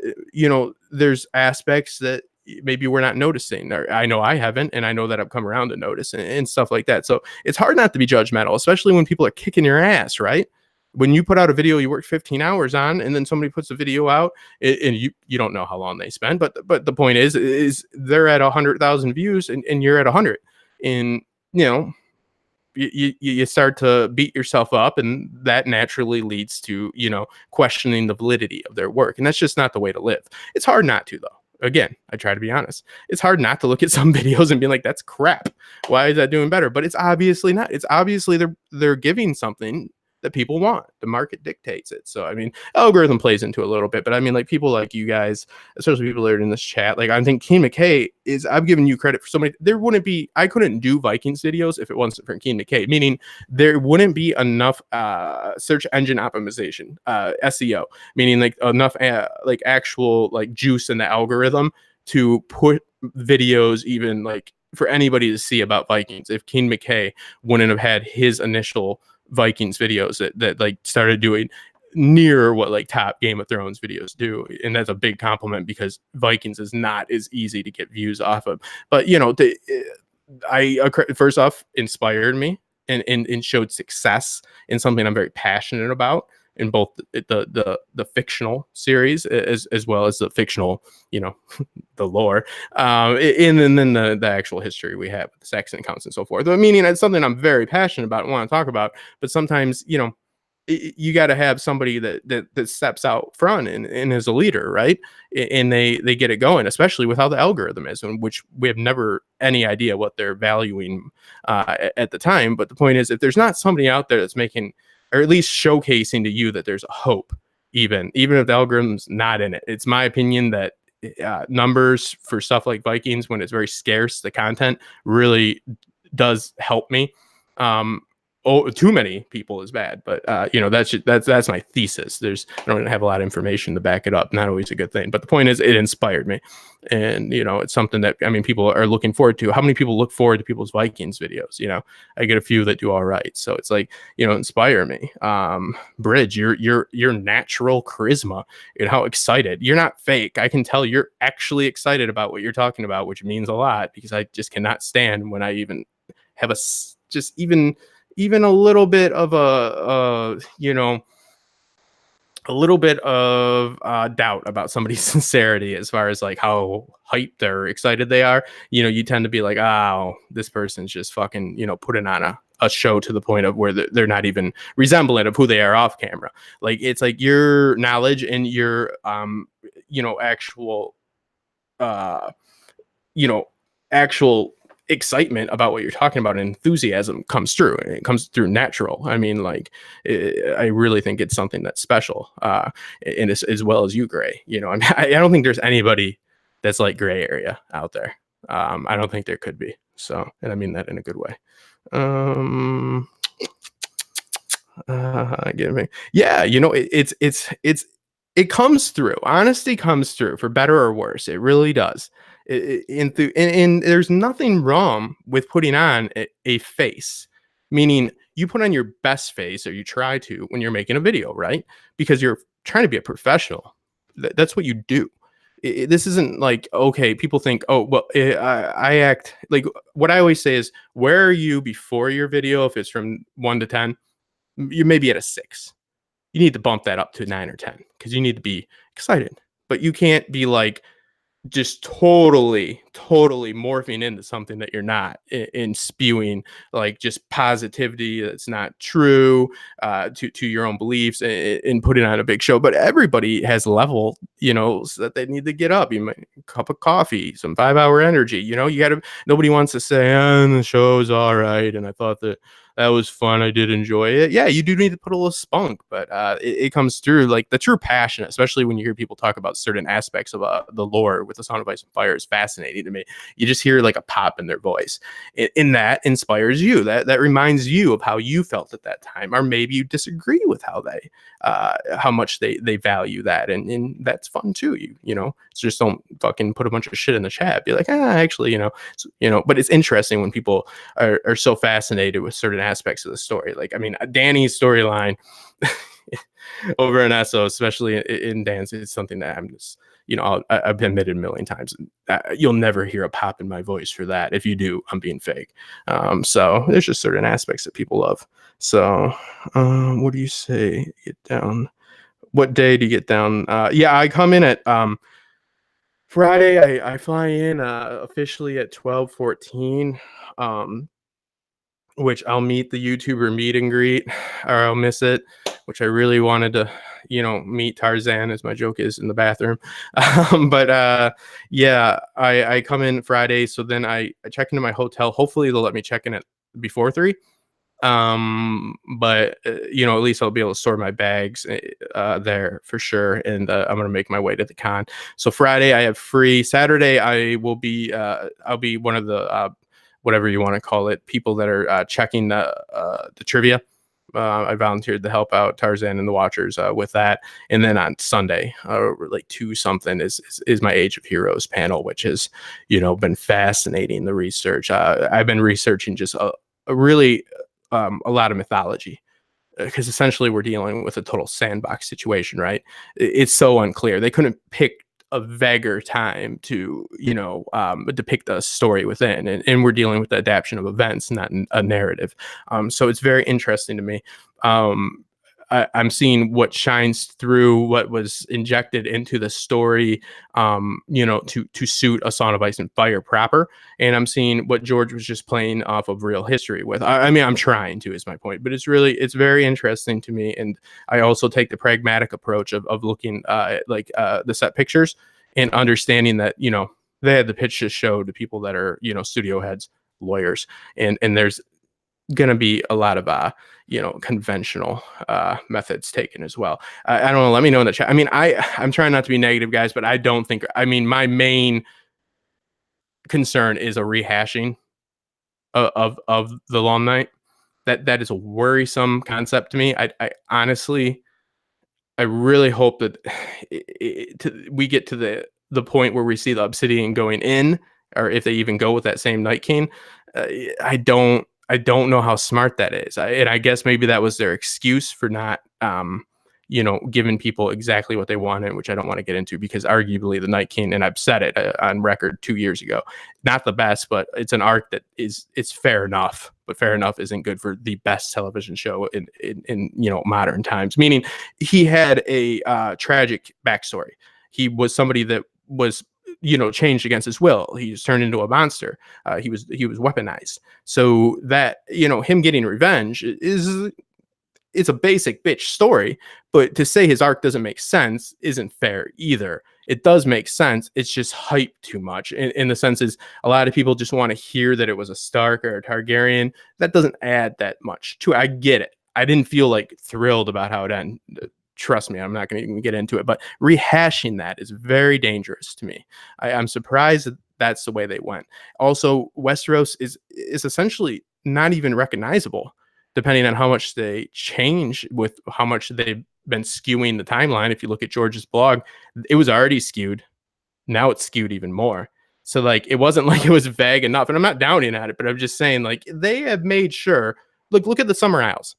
there's aspects that maybe we're not noticing, or I know I haven't, and I know that I've come around to notice, and stuff like that. So it's hard not to be judgmental, especially when people are kicking your ass, right? When you put out a video you worked 15 hours on, and then somebody puts a video out, and you don't know how long they spend, but the point is they're at 100,000 views, and you're at 100, and you start to beat yourself up, and that naturally leads to questioning the validity of their work, and that's just not the way to live. It's hard not to, though. Again, I try to be honest. It's hard not to look at some videos and be like, that's crap. Why is that doing better? But it's obviously not. It's obviously they're giving something that people want. The market dictates it. So I mean, algorithm plays into a little bit, but I mean, like, people like you guys, especially people that are in this chat, like, I think Kane McKay I've given you credit for so many. I couldn't do Vikings videos if it wasn't for Kane McKay, meaning there wouldn't be enough search engine optimization, SEO, meaning like enough like actual like juice in the algorithm to put videos even like for anybody to see about Vikings if Kane McKay wouldn't have had his initial Vikings videos that like started doing near what like top Game of Thrones videos do. And that's a big compliment because Vikings is not as easy to get views off of. But first off, inspired me and showed success in something I'm very passionate about. in both the fictional series as well as the fictional, the lore, and then the actual history we have with the Saxon accounts and so forth. I mean, it's something I'm very passionate about and want to talk about, but sometimes, you got to have somebody that steps out front and is a leader, right? And they get it going, especially with how the algorithm is, in which we have never any idea what they're valuing at the time. But the point is, if there's not somebody out there that's making, or at least showcasing to you that there's a hope, even if the algorithm's not in it, it's my opinion that numbers for stuff like Vikings, when it's very scarce, the content really does help me. Too many people is bad, but that's my thesis. I don't have a lot of information to back it up. Not always a good thing, but the point is, it inspired me, and it's something that people are looking forward to. How many people look forward to people's Vikings videos? I get a few that do all right, so it's like, inspire me. Bridge, your natural charisma and how excited you're, not fake. I can tell you're actually excited about what you're talking about, which means a lot, because I just cannot stand when I even have even a little bit of a little bit of doubt about somebody's sincerity, as far as like how hyped or excited they are. You tend to be like, oh, this person's just fucking, putting on a show to the point of where they're not even resemblant of who they are off camera. Like, it's like your knowledge and your actual actual excitement about what you're talking about and enthusiasm comes through, and it comes through natural. I mean, like, I really think it's something that's special, and as well as you, Gray. I don't think there's anybody that's like Gray area out there. I don't think there could be. So, and I mean that in a good way. Get me. Yeah, it comes through. Honesty comes through, for better or worse. It really does. And there's nothing wrong with putting on a face, meaning you put on your best face, or you try to, when you're making a video, right? Because you're trying to be a professional. That's what you do. This isn't like, okay, people think, oh, well, I act like, what I always say is, where are you before your video? If it's from 1 to 10, you may be at a 6. You need to bump that up to 9 or 10, because you need to be excited. But you can't be like, just totally morphing into something that you're not, in spewing like just positivity that's not true, to your own beliefs, and putting on a big show. But everybody has a level, so that they need to get up. You might a cup of coffee, some 5-hour energy. You gotta. Nobody wants to say, the show's all right, and I thought that was fun. I did enjoy it. Yeah, you do need to put a little spunk, but it comes through. Like, the true passion, especially when you hear people talk about certain aspects of the lore with the Song of Ice and Fire, is fascinating to me. You just hear like a pop in their voice, and that inspires you. That reminds you of how you felt at that time, or maybe you disagree with how much they value that, and that's fun too. So just don't fucking put a bunch of shit in the chat. Be like, actually, But it's interesting when people are so fascinated with certain aspects of the story. Like, I mean, Danny's storyline over in Esso, especially in dance, is something that I'm just, I've admitted a million times. You'll never hear a pop in my voice for that. If you do, I'm being fake. So there's just certain aspects that people love. So, what do you say? Get down. What day do you get down? Yeah, I come in at Friday. I fly in officially at 12:14. Which I'll meet the YouTuber meet and greet, or I'll miss it, which I really wanted to, meet Tarzan, as my joke is, in the bathroom. But yeah, I come in Friday, so then I check into my hotel. Hopefully they'll let me check in at before 3. But at least I'll be able to store my bags there for sure, and I'm gonna make my way to the con. So Friday I have free. Saturday I will be I'll be one of the whatever you want to call it, people that are checking the trivia. I volunteered to help out Tarzan and the Watchers with that. And then on Sunday, like 2 something is my Age of Heroes panel, which has, been fascinating, the research. I've been researching just a lot of mythology, because essentially we're dealing with a total sandbox situation, right? It's so unclear. They couldn't pick a vaguer time to depict the story within, and we're dealing with the adaptation of events, not a narrative. So it's very interesting to me. I'm seeing what shines through what was injected into the story, to suit A Song of Ice and Fire proper, and I'm seeing what George was just playing off of real history with. I mean, I'm trying to, is my point, but it's very interesting to me, and I also take the pragmatic approach of looking at the set pictures and understanding that they had the pitch to show to people that are studio heads, lawyers, and there's going to be a lot of conventional methods taken as well. I don't know, let me know in the chat. I mean, I'm trying not to be negative, guys, but I don't think, I mean, my main concern is a rehashing of the Long Night. That is a worrisome concept to me. I honestly, I really hope that we get to the point where we see the Obsidian going in, or if they even go with that same Night King. I don't know how smart that is. And I guess maybe that was their excuse for not, giving people exactly what they wanted, which I don't want to get into, because arguably the Night King, and I've said it on record 2 years ago, not the best, but it's an arc that it's fair enough. But fair enough isn't good for the best television show in modern times. Meaning, he had a tragic backstory. He was somebody that was changed against his will. He was turned into a monster. He was weaponized. So that him getting revenge is, it's a basic bitch story, but to say his arc doesn't make sense isn't fair either. It does make sense. It's just hyped too much. In the sense is, a lot of people just want to hear that it was a Stark or a Targaryen. That doesn't add that much to it. I get it. I didn't feel like thrilled about how it ended. Trust me, I'm not going to even get into it, but rehashing that is very dangerous to me. I'm surprised that that's the way they went. Also, Westeros is essentially not even recognizable, depending on how much they change with how much they've been skewing the timeline. If you look at George's blog, it was already skewed. Now it's skewed even more. So like, it wasn't like it was vague enough. And I'm not downing at it, but I'm just saying, like, they have made sure, look at the Summer Isles.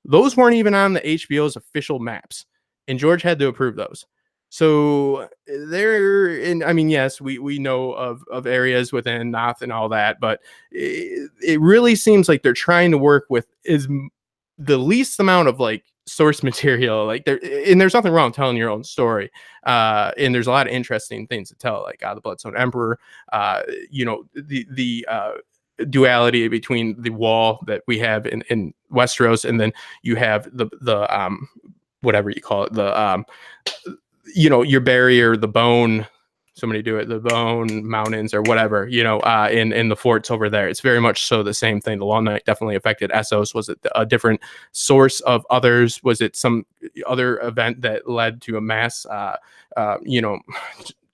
Those weren't even on the HBO's official maps, and George had to approve those. So they're in, I mean, yes, we know of areas within Noth and all that, but it really seems like they're trying to work with the least amount of like source material. Like and there's nothing wrong telling your own story. And there's a lot of interesting things to tell, like the Bloodstone Emperor, the duality between the wall that we have in Westeros, and then you have the whatever you call it, the your barrier, the bone, somebody do it, the bone mountains or whatever, in the forts over there. It's very much so the same thing. The Long Night definitely affected Essos. Was it a different source of others? Was it some other event that led to a mass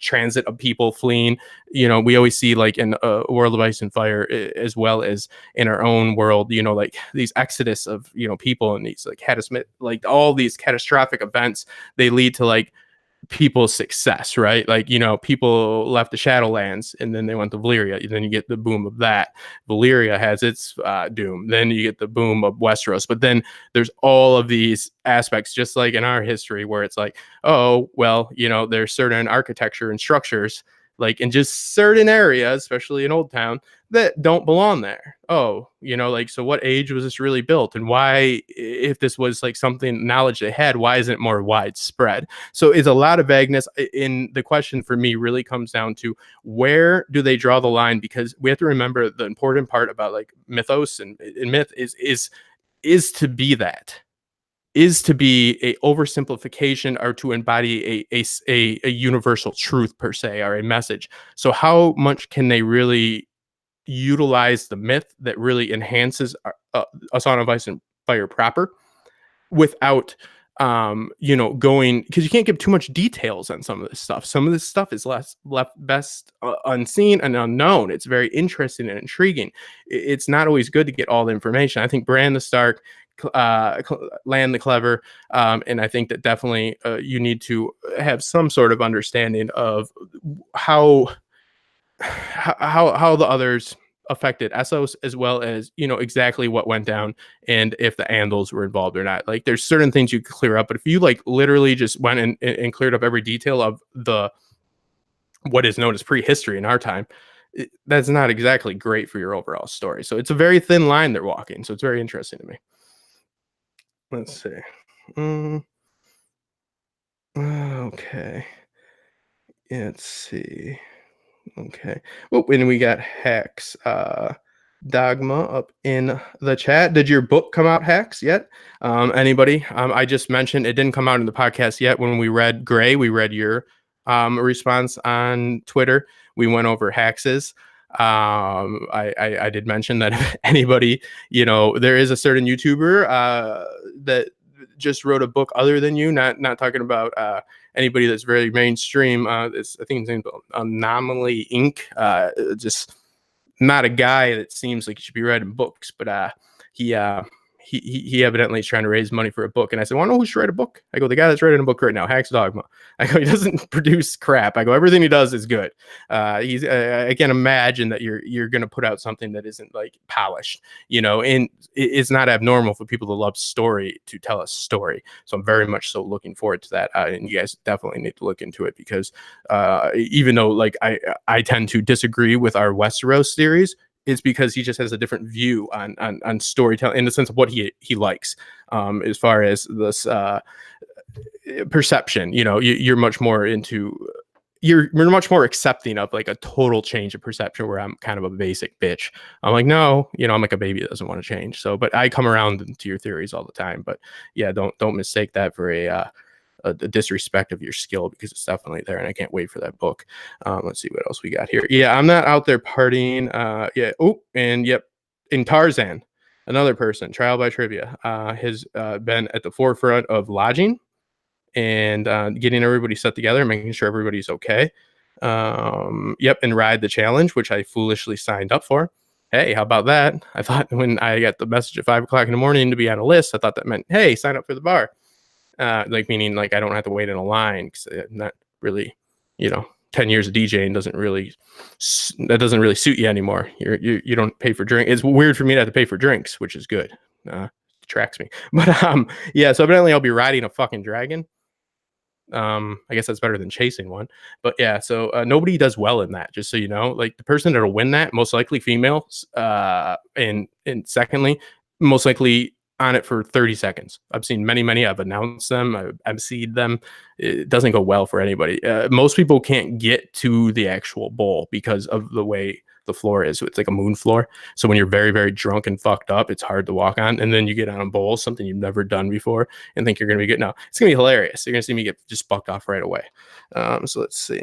transit of people fleeing? We always see, like in World of Ice and Fire, as well as in our own world, like these exodus of people, and these like all these catastrophic events, they lead to like people's success, right? Like, people left the Shadowlands and then they went to Valyria. Then you get the boom of that. Valyria has its doom. Then you get the boom of Westeros. But then there's all of these aspects, just like in our history, where it's like, oh, well, there's certain architecture and structures, like in just certain areas, especially in Old Town, that don't belong there. Oh, like, so what age was this really built? And why, if this was like something knowledge they had, why isn't it more widespread? So it's a lot of vagueness. In the question for me really comes down to, where do they draw the line? Because we have to remember, the important part about like mythos and myth is to be that. Is to be a oversimplification, or to embody a universal truth per se, or a message. So how much can they really utilize the myth that really enhances A Song of Ice and Fire proper, without going, because you can't give too much details on some of this stuff. Some of this stuff is left best unseen and unknown. It's very interesting and intriguing. It's not always good to get all the information. I think Bran the Stark, Land the Clever, and I think that definitely you need to have some sort of understanding of how the others affected Essos, as well as exactly what went down, and if the Andals were involved or not. Like, there's certain things you could clear up, but if you like literally just went and cleared up every detail of the what is known as prehistory in our time, that's not exactly great for your overall story. So it's a very thin line they're walking. So it's very interesting to me. Let's see. Mm, okay. Let's see. Okay. Oh, and we got Hex Dogma up in the chat. Did your book come out, Hex, yet? Anybody? I just mentioned it didn't come out in the podcast yet. When we read Gray, we read your response on Twitter. We went over Hex's. I did mention that if anybody, there is a certain YouTuber that just wrote a book other than you, not talking about anybody that's very mainstream. I think his name's Anomaly Inc. Just not a guy that seems like he should be writing books, but he he evidently is trying to raise money for a book. And I said, "Want to know who should write a book?" I go, "The guy that's writing a book right now, Hex Dogma." I go, "He doesn't produce crap." I go, "Everything he does is good." I can't imagine that you're going to put out something that isn't like polished, and it's not abnormal for people to love story to tell a story. So I'm very much so looking forward to that. And you guys definitely need to look into it because even though like I tend to disagree with our Westeros series, it's because he just has a different view on storytelling in the sense of what he likes, as far as this perception. You're much more into you're much more accepting of like a total change of perception, where I'm kind of a basic bitch. I'm like, no, I'm like a baby that doesn't want to change. So, but I come around to your theories all the time. But yeah, don't mistake that for a disrespect of your skill, because it's definitely there, and I can't wait for that book. Let's see what else we got here. Yeah, I'm not out there partying. Yeah. Oh, and yep, in Tarzan, another person, Trial by Trivia, has been at the forefront of lodging and getting everybody set together, making sure everybody's okay. Yep, and Ride the Challenge, which I foolishly signed up for. Hey, how about that? I thought when I got the message at 5 o'clock in the morning to be on a list, I thought that meant, hey, sign up for the bar. Like meaning like I don't have to wait in a line, because not really, 10 years of DJing doesn't really suit you anymore. You don't pay for drink. It's weird for me to have to pay for drinks, which is good. Tracks me. But yeah, so evidently I'll be riding a fucking dragon. I guess that's better than chasing one. But yeah, so nobody does well in that, just so you know. Like the person that'll win that, most likely females, and secondly, most likely on it for 30 seconds. I've seen many. I've announced them, I've emceed them. It doesn't go well for anybody. Most people can't get to the actual bowl because of the way the floor is. So it's like a moon floor. So when you're very, very drunk and fucked up, it's hard to walk on. And then you get on a bowl, something you've never done before, and think you're going to be good. No, it's going to be hilarious. You're going to see me get just bucked off right away. So let's see.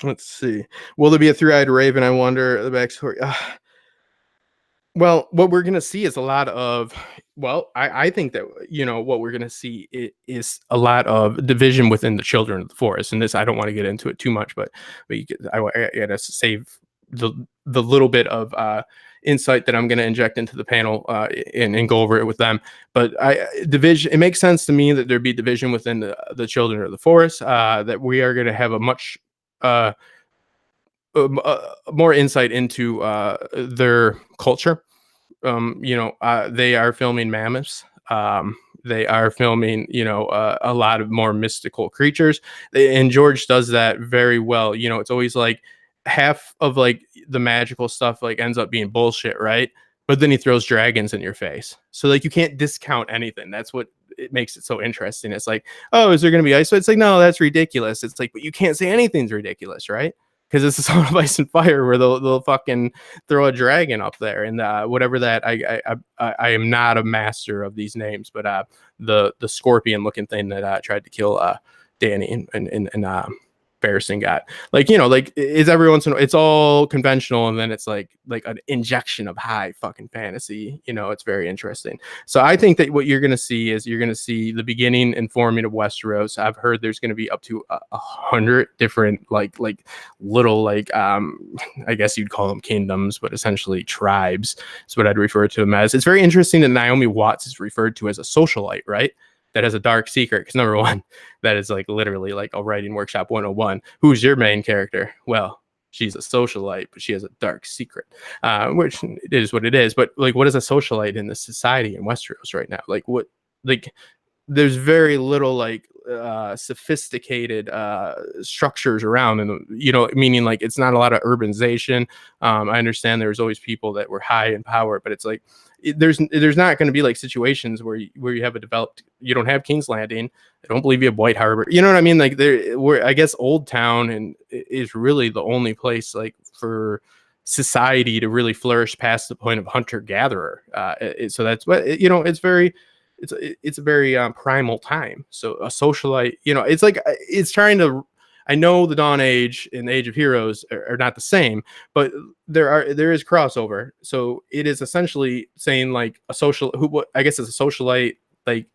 Let's see. Will there be a three-eyed raven? I wonder. The backstory. Well, what we're going to see is a lot of, I think that, what we're going to see is a lot of division within the children of the forest. And this, I don't want to get into it too much, but I got to save the little bit of insight that I'm going to inject into the panel and go over it with them. But division, it makes sense to me that there'd be division within the children of the forest, that we are going to have a much more insight into their culture. They are filming mammoths. They are filming, a lot of more mystical creatures. And George does that very well. It's always like half of like the magical stuff like ends up being bullshit, right? But then he throws dragons in your face. So like you can't discount anything. That's what it makes it so interesting. It's like, oh, is there going to be ice? So it's like, no, that's ridiculous. It's like, but you can't say anything's ridiculous, right? Because this is Song of Ice and Fire, where they'll fucking throw a dragon up there, and whatever that I am not a master of these names, but the scorpion looking thing that tried to kill Danny and Barristan got, like, is every once in a while, it's all conventional, and then it's like an injection of high fucking fantasy. It's very interesting. So I think that what you're gonna see is the beginning and forming of Westeros. I've heard there's gonna be up to 100 different like little I guess you'd call them kingdoms, but essentially tribes is what I'd refer to them as. It's very interesting that Naomi Watts is referred to as a socialite, right? That has a dark secret, because number one, that is like literally like a writing workshop 101. Who's your main character? Well, she's a socialite, but she has a dark secret, which it is what it is. But like, what is a socialite in the society in Westeros right now? Like there's very little like sophisticated structures around, and meaning like it's not a lot of urbanization. I understand there's always people that were high in power, but it's like there's not going to be like situations where you have a developed, you don't have King's Landing. I don't believe you have White Harbor. You know what I mean? Like I guess Old Town and is really the only place like for society to really flourish past the point of hunter gatherer. So that's what it's a very primal time. So a socialite, it's like it's trying to. I know the Dawn Age and the Age of Heroes are not the same, but there is crossover. So it is essentially saying like what I guess is a socialite, like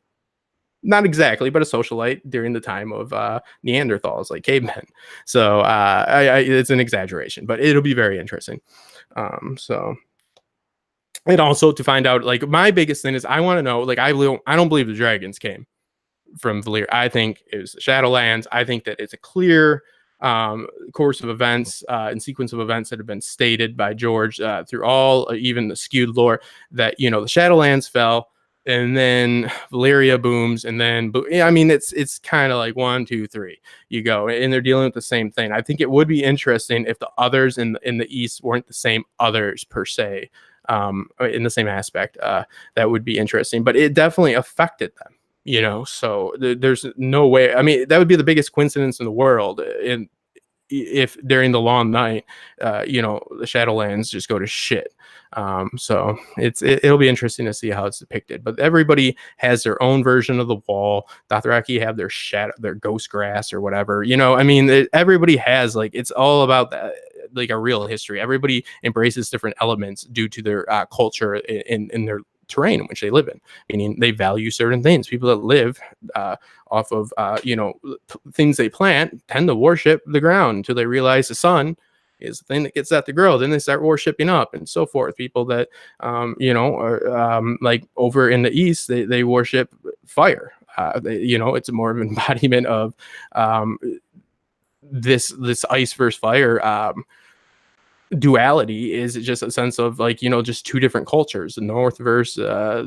not exactly, but a socialite during the time of Neanderthals, like cavemen. So it's an exaggeration, but it'll be very interesting. So. And also to find out, like my biggest thing is I want to know, like I don't believe the dragons came from Valyria. I think it was the Shadowlands. I think that it's a clear course of events and sequence of events that have been stated by George through all, even the skewed lore, that the Shadowlands fell, and then Valyria booms, and then I mean it's kind of like 1, 2, 3, you go, and they're dealing with the same thing. I think it would be interesting if the others in the East weren't the same others per se, in the same aspect. That would be interesting, but it definitely affected them. So there's no way. I mean, that would be the biggest coincidence in the world. If during the long night, the Shadowlands just go to shit. So it'll be interesting to see how it's depicted. But everybody has their own version of the wall. Dothraki have their ghost grass or whatever. I mean, everybody has, like, it's all about that, like a real history. Everybody embraces different elements due to their culture in their terrain in which they live in, meaning they value certain things. People that live off of things they plant tend to worship the ground until they realize the sun is the thing that gets that to grow. Then they start worshiping up and so forth. People that are like over in the East, they worship fire. It's more of an embodiment of this ice versus fire duality. Is just a sense of like, just two different cultures, the North versus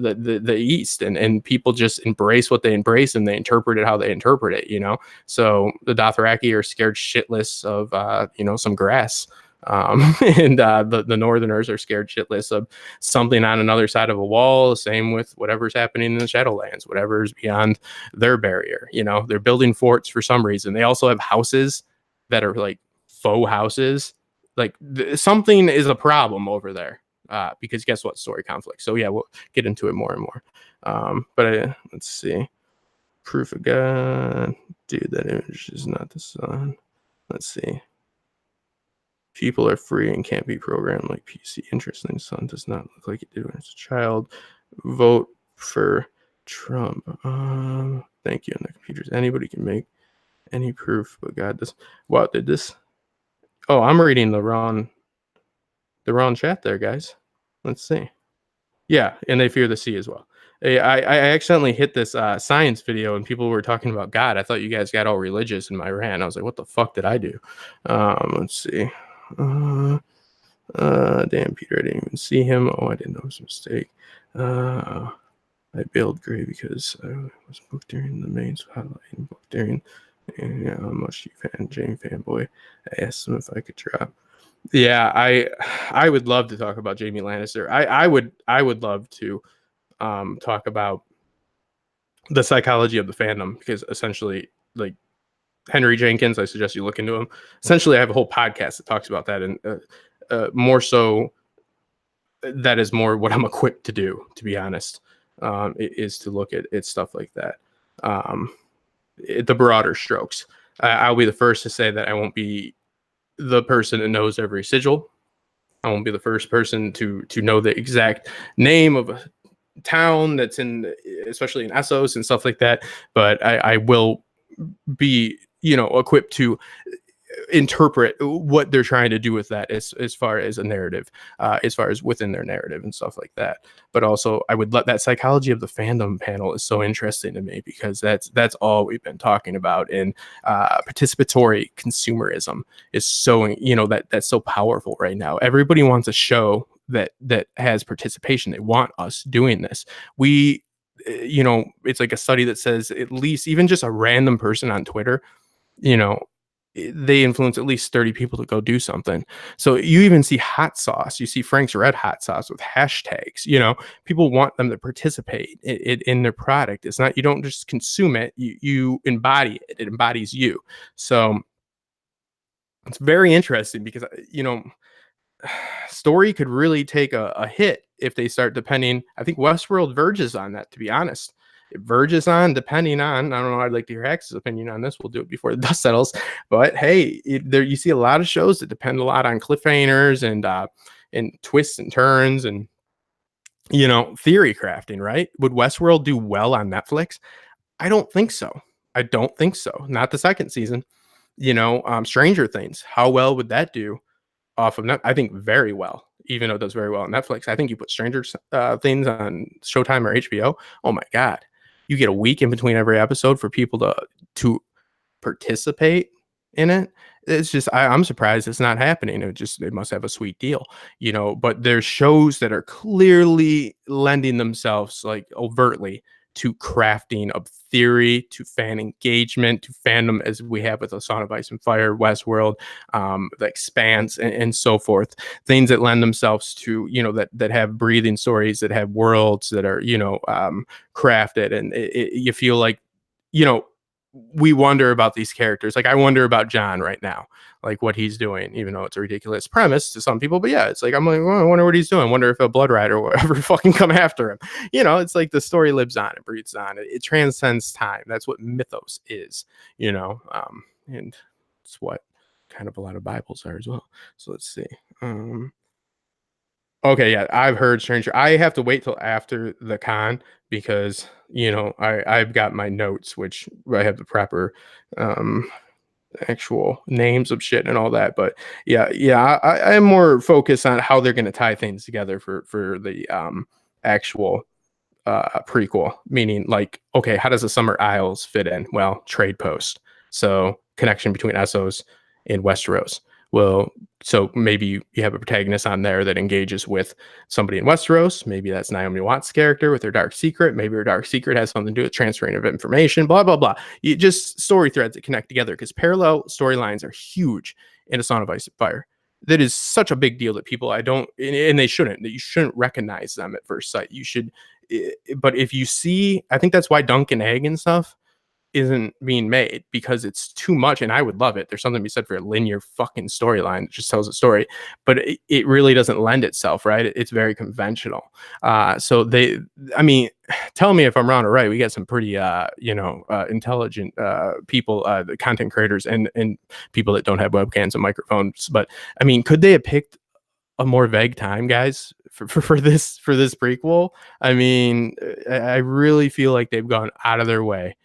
the East, and people just embrace what they embrace and they interpret it how they interpret it. So the Dothraki are scared shitless of some grass, and the Northerners are scared shitless of something on another side of a wall. Same with whatever's happening in the Shadowlands, whatever's beyond their barrier. They're building forts for some reason. They also have houses that are like faux houses. Like something is a problem over there, because guess what? Story conflict. So yeah, we'll get into it more and more. But let's see. Proof of God. Dude, that image is not the sun. Let's see. People are free and can't be programmed like PC. Interesting. Sun does not look like it did when it's a child. Vote for Trump. Thank you. On the computers, anybody can make any proof, but God does. Wow, did this? Oh, I'm reading the wrong chat there, guys. Let's see. Yeah, and they fear the sea as well. I accidentally hit this science video and people were talking about God. I thought you guys got all religious in my rant. I was like, what the fuck did I do? Let's see. Damn, Peter, I didn't even see him. Oh, I didn't know it was a mistake. I bailed Gray because I was booked during the main spotlight and booked during. Yeah, I'm a much Jamie fanboy. I asked him if I could drop. Yeah, I would love to talk about Jamie Lannister. I would love to talk about the psychology of the fandom, because essentially, like Henry Jenkins, I suggest you look into him. Essentially, I have a whole podcast that talks about that, and more so, that is more what I'm equipped to do, to be honest, is to look at stuff like that. The broader strokes. I'll be the first to say that I won't be the person that knows every sigil. I won't be the first person to know the exact name of a town that's especially in Essos and stuff like that. But I will be, equipped to interpret what they're trying to do with that as far as a narrative, as far as within their narrative and stuff like that. But also, I would let that psychology of the fandom panel is so interesting to me, because that's all we've been talking about. And participatory consumerism is so, that's so powerful right now. Everybody wants a show that has participation. They want us doing this. it's like a study that says at least even just a random person on Twitter, you know, they influence at least 30 people to go do something. So you even see hot sauce. You see Frank's Red Hot Sauce with hashtags. People want them to participate in their product. It's not, you don't just consume it, you embody it. It embodies you. So it's very interesting because, story could really take a hit if they start depending. I think Westworld verges on that, to be honest. It verges on, depending on, I don't know, I'd like to hear Hex's opinion on this. We'll do it before the dust settles. But hey, there you see a lot of shows that depend a lot on cliffhangers and twists and turns and theory crafting, right? Would Westworld do well on Netflix? I don't think so. Not the second season. Stranger Things, how well would that do off of Net? I think very well, even though it does very well on Netflix. I think you put Stranger Things on Showtime or HBO. Oh my God, you get a week in between every episode for people to participate in it. It's just I'm surprised it's not happening. It must have a sweet deal, But there's shows that are clearly lending themselves like overtly to crafting of theory, to fan engagement, to fandom, as we have with A Song of Ice and Fire, Westworld, The Expanse, and so forth. Things that lend themselves to, that have breathing stories, that have worlds that are, crafted, and you feel like, we wonder about these characters. Like I wonder about John right now, like what he's doing, even though it's a ridiculous premise to some people. But yeah, it's like, I'm like, well, I wonder what he's doing. I wonder if a Blood Rider will ever fucking come after him. It's like the story lives on, it breathes on, it transcends time. That's what mythos is, and it's what kind of a lot of Bibles are as well. So let's see. Okay, yeah, I've heard Stranger. I have to wait till after the con because I've got my notes, which I have the proper actual names of shit and all that. But yeah, I'm more focused on how they're going to tie things together for the actual prequel. Meaning, like, okay, how does the Summer Isles fit in? Well, trade post, so connection between Essos and Westeros. Well, so maybe you have a protagonist on there that engages with somebody in Westeros. Maybe that's Naomi Watts' character with her dark secret. Maybe her dark secret has something to do with transferring of information, blah, blah, blah. You just story threads that connect together, because parallel storylines are huge in A Song of Ice and Fire. That is such a big deal that people, and they shouldn't, that you shouldn't recognize them at first sight. You should, but if you see, I think that's why Dunk and Egg and stuff isn't being made, because it's too much. And I would love it. There's something to be said for a linear fucking storyline that just tells a story, but it really doesn't lend itself, right? It's very conventional. So tell me if I'm wrong or right. We got some pretty intelligent people, the content creators and people that don't have webcams and microphones. But could they have picked a more vague time, guys, for this prequel? I really feel like they've gone out of their way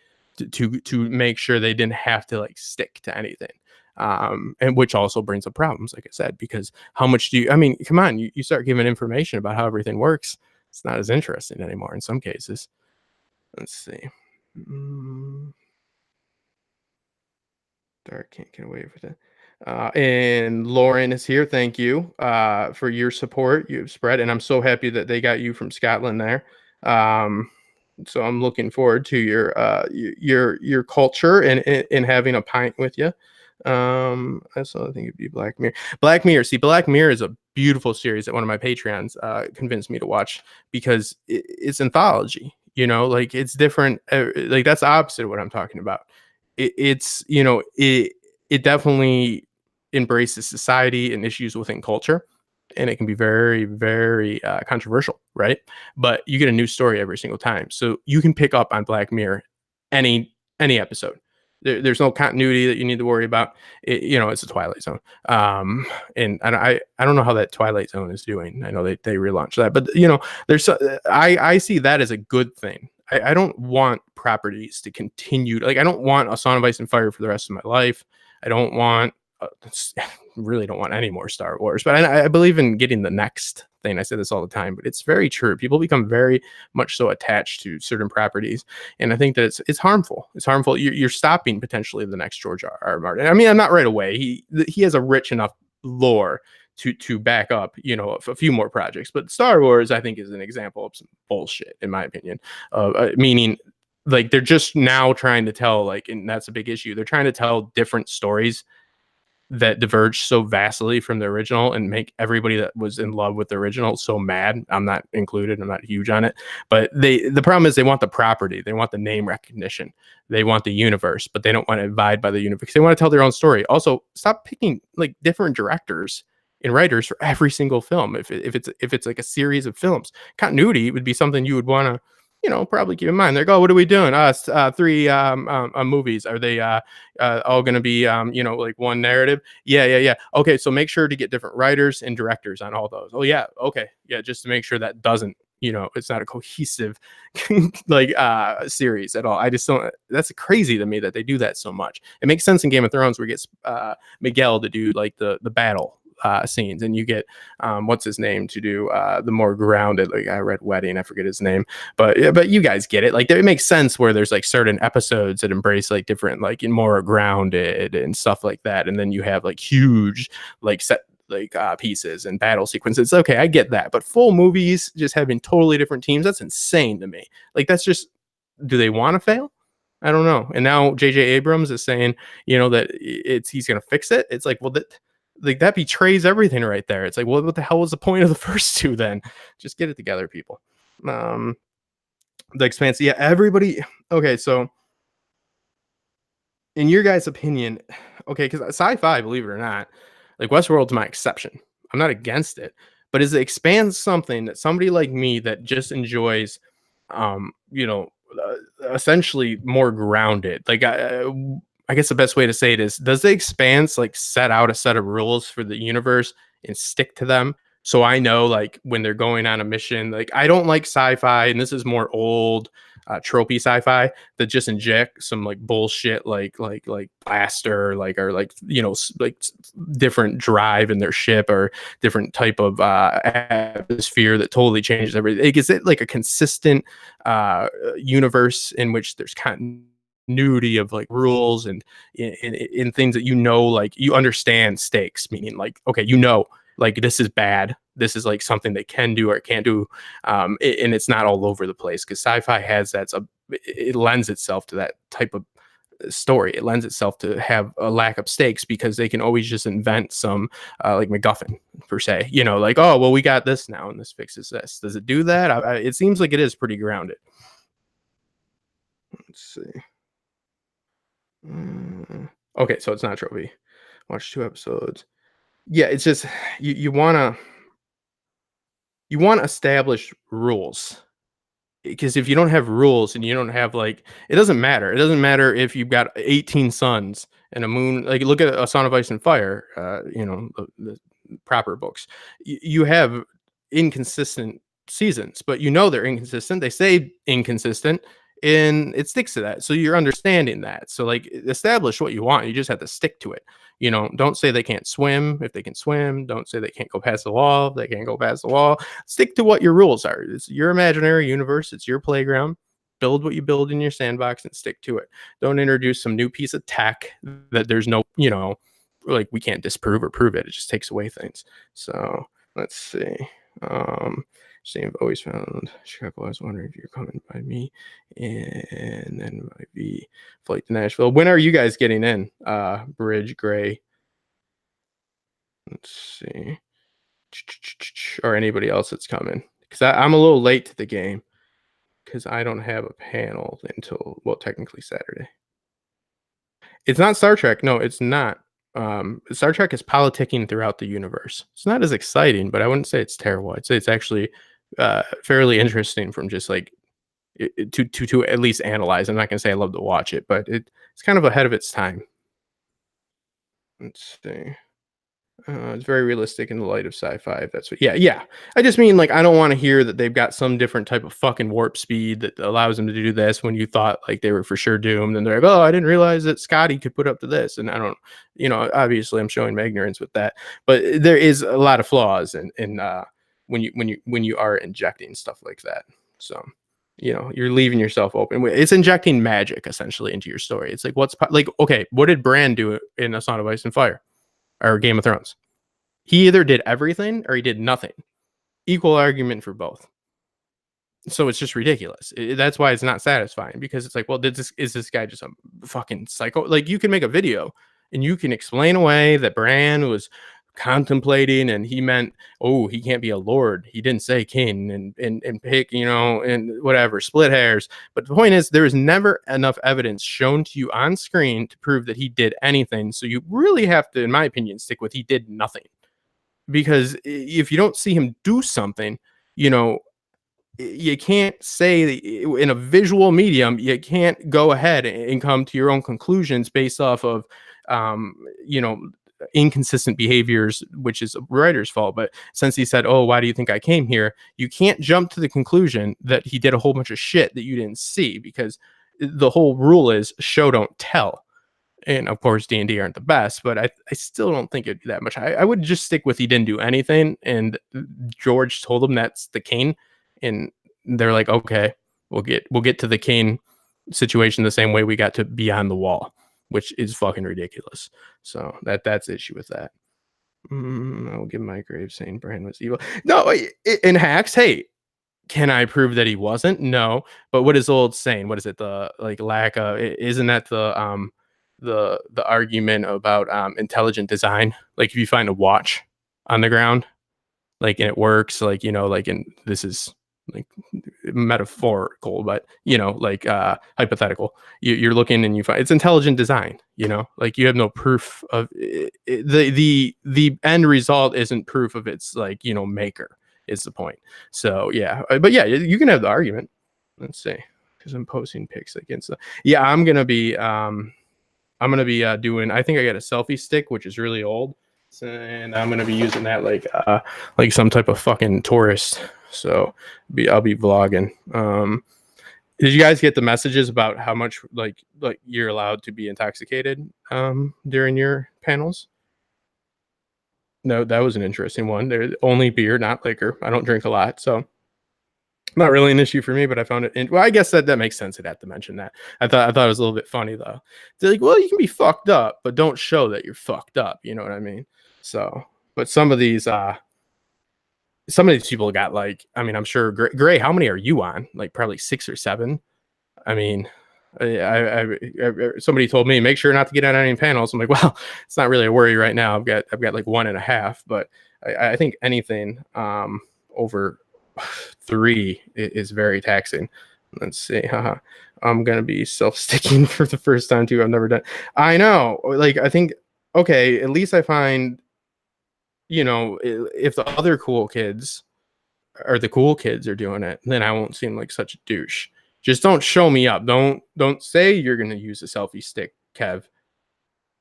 to make sure they didn't have to like stick to anything, and which also brings up problems, like I said, because how much do you, come on, you start giving information about how everything works, it's not as interesting anymore in some cases. Let's see. Dark can't get away with it. And Lauren is here. Thank you for your support you've spread, and I'm so happy that they got you from Scotland there. So I'm looking forward to your culture and having a pint with you. That's all I think it'd be Black Mirror. Black Mirror. See, Black Mirror is a beautiful series that one of my Patreons convinced me to watch, because it's anthology. Like it's different. Like that's the opposite of what I'm talking about. It's it definitely embraces society and issues within culture, and it can be very, very controversial, right? But you get a new story every single time, so you can pick up on Black Mirror any episode. There's no continuity that you need to worry about. It's a Twilight Zone, and I don't know how that Twilight Zone is doing. I know they relaunched that, but there's I see that as a good thing. I don't want properties to continue. Like I don't want A Song of Ice and Fire for the rest of my life. I don't want really don't want any more Star Wars, but I believe in getting the next thing. I say this all the time, but it's very true. People become very much so attached to certain properties, and I think that it's harmful. It's harmful. You're stopping potentially the next George R. R. Martin. I'm not right away. He has a rich enough lore to back up, a few more projects. But Star Wars, I think, is an example of some bullshit, in my opinion. Meaning, like, they're just now trying to tell, like, and that's a big issue. They're trying to tell different stories that diverge so vastly from the original and make everybody that was in love with the original so mad. I'm not included. I'm not huge on it, but the problem is they want the property, they want the name recognition, they want the universe, but they don't want to abide by the universe. They want to tell their own story. Also, stop picking like different directors and writers for every single film. If it's like a series of films, continuity would be something you would want to probably keep in mind. They're like, oh, what are we doing? Three movies. Are they all going to be, like one narrative? Yeah. Okay, so make sure to get different writers and directors on all those. Oh, yeah. Okay. Yeah, just to make sure that doesn't, it's not a cohesive like series at all. I just don't. That's crazy to me that they do that so much. It makes sense in Game of Thrones where it gets Miguel to do like the battle scenes, and you get what's his name to do the more grounded, like I read Wedding, I forget his name, but you guys get it. Like it makes sense where there's like certain episodes that embrace like different, like more grounded and stuff like that, and then you have like huge like set like pieces and battle sequences. Okay, I get that, but full movies just having totally different teams, that's insane to me. Like that's just, do they want to fail? I don't know. And now JJ Abrams is saying that he's gonna fix it. It's like, well, that betrays everything right there. It's like, well, what the hell was the point of the first two then? Just get it together, people. The Expanse, yeah, everybody. Okay, so in your guys' opinion, okay, because sci-fi, believe it or not, like Westworld's my exception. I'm not against it, but is the Expanse something that somebody like me that just enjoys, essentially more grounded, like I guess the best way to say it is, does the Expanse like set out a set of rules for the universe and stick to them? So I know like when they're going on a mission, like I don't like sci-fi, and this is more old tropey sci-fi that just inject some like bullshit, like blaster, like, or like, like different drive in their ship or different type of atmosphere that totally changes everything. Is it like a consistent universe in which there's continuity of like rules and in things that like you understand stakes, meaning like, okay, like this is bad, this is like something they can do or can't do, and it's not all over the place, because sci-fi has it lends itself to that type of story. It lends itself to have a lack of stakes because they can always just invent some like MacGuffin per se, like, oh well, we got this now and this fixes this. Does it do that? It seems like it is pretty grounded. Let's see. Okay, so it's not trophy. Watch 2 episodes. Yeah, it's just you want to establish rules, because if you don't have rules and you don't have like, it doesn't matter. It doesn't matter if you've got 18 suns and a moon. Like look at A Song of Ice and Fire. The proper books. You have inconsistent seasons, but they're inconsistent. They say inconsistent, and it sticks to that. So you're understanding that. So like establish what you want. You just have to stick to it. Don't say they can't swim if they can swim. Don't say they can't go past the wall if they can't go past the wall. Stick to what your rules are. It's your imaginary universe. It's your playground. Build what you build in your sandbox and stick to it. Don't introduce some new piece of tech that there's no, like we can't disprove or prove it. It just takes away things. So let's see. I've always found Chicago. I was wondering if you're coming by me, and then by V flight to Nashville. When are you guys getting in? Bridge Gray. Let's see, or anybody else that's coming, because I'm a little late to the game because I don't have a panel until, well, technically Saturday. It's not Star Trek. No, it's not. Star Trek is politicking throughout the universe. It's not as exciting, but I wouldn't say it's terrible. I'd say it's actually fairly interesting from just like to at least analyze. I'm not gonna say I love to watch it, but it's kind of ahead of its time. Let's see. It's very realistic in the light of sci-fi. If that's what, yeah. I just mean like I don't want to hear that they've got some different type of fucking warp speed that allows them to do this when you thought like they were for sure doomed, and they're like, oh, I didn't realize that Scotty could put up to this, and I don't, obviously I'm showing my ignorance with that, but there is a lot of flaws in when you are injecting stuff like that. So you're leaving yourself open. It's injecting magic essentially into your story. It's like okay, what did Bran do in A Song of Ice and Fire or Game of Thrones? He either did everything or he did nothing. Equal argument for both. So it's just ridiculous. That's why it's not satisfying, because it's like, well, is this guy just a fucking psycho? Like, you can make a video and you can explain away that Bran was contemplating and he meant, oh, he can't be a lord. He didn't say king and pick, and whatever, split hairs. But the point is, there is never enough evidence shown to you on screen to prove that he did anything. So you really have to, in my opinion, stick with he did nothing. Because if you don't see him do something, you can't say in a visual medium, you can't go ahead and come to your own conclusions based off of, inconsistent behaviors, which is a writer's fault. But since he said, oh, why do you think I came here? You can't jump to the conclusion that he did a whole bunch of shit that you didn't see, because the whole rule is show, don't tell. And of course, D&D aren't the best, but I still don't think it'd be that much. I would just stick with he didn't do anything. And George told him that's the Kane. And they're like, okay, we'll get to the Kane situation the same way we got to Beyond the Wall, which is fucking ridiculous. So that's the issue with that. I'll give my grave saying Bran was evil. No, in Hacks, hey, can I prove that he wasn't? No. But what is the old saying? What is it? The lack of, isn't that the argument about intelligent design? Like, if you find a watch on the ground, like, and it works, like, and this is like metaphorical, but hypothetical, you're looking and you find it's intelligent design, like, you have no proof of it, the end result isn't proof of its maker, is the point. So yeah, but yeah, you can have the argument. Let's see, because I'm posting pics against I'm gonna be doing, I think I got a selfie stick, which is really old, and I'm gonna be using that like some type of fucking tourist. So I'll be vlogging. Did you guys get the messages about how much like you're allowed to be intoxicated during your panels? No, that was an interesting one. There's only beer, not liquor. I don't drink a lot, so not really an issue for me, but I found it. Well, I guess that makes sense. I'd have to mention that. I thought it was a little bit funny though. They're like, well, you can be fucked up, but don't show that you're fucked up. You know what I mean? So, but some of these people got I'm sure Gray. How many are you on? Like probably 6 or 7. I mean, somebody told me make sure not to get on any panels. I'm like, well, it's not really a worry right now. I've got like 1.5, but I think anything over 3 is very taxing. Let's see. I'm gonna be self-sticking for the first time too. I've never done. I know. I think, okay, at least I find, if the other cool kids are doing it, then I won't seem like such a douche. Just don't show me up. Don't say you're gonna use a selfie stick, Kev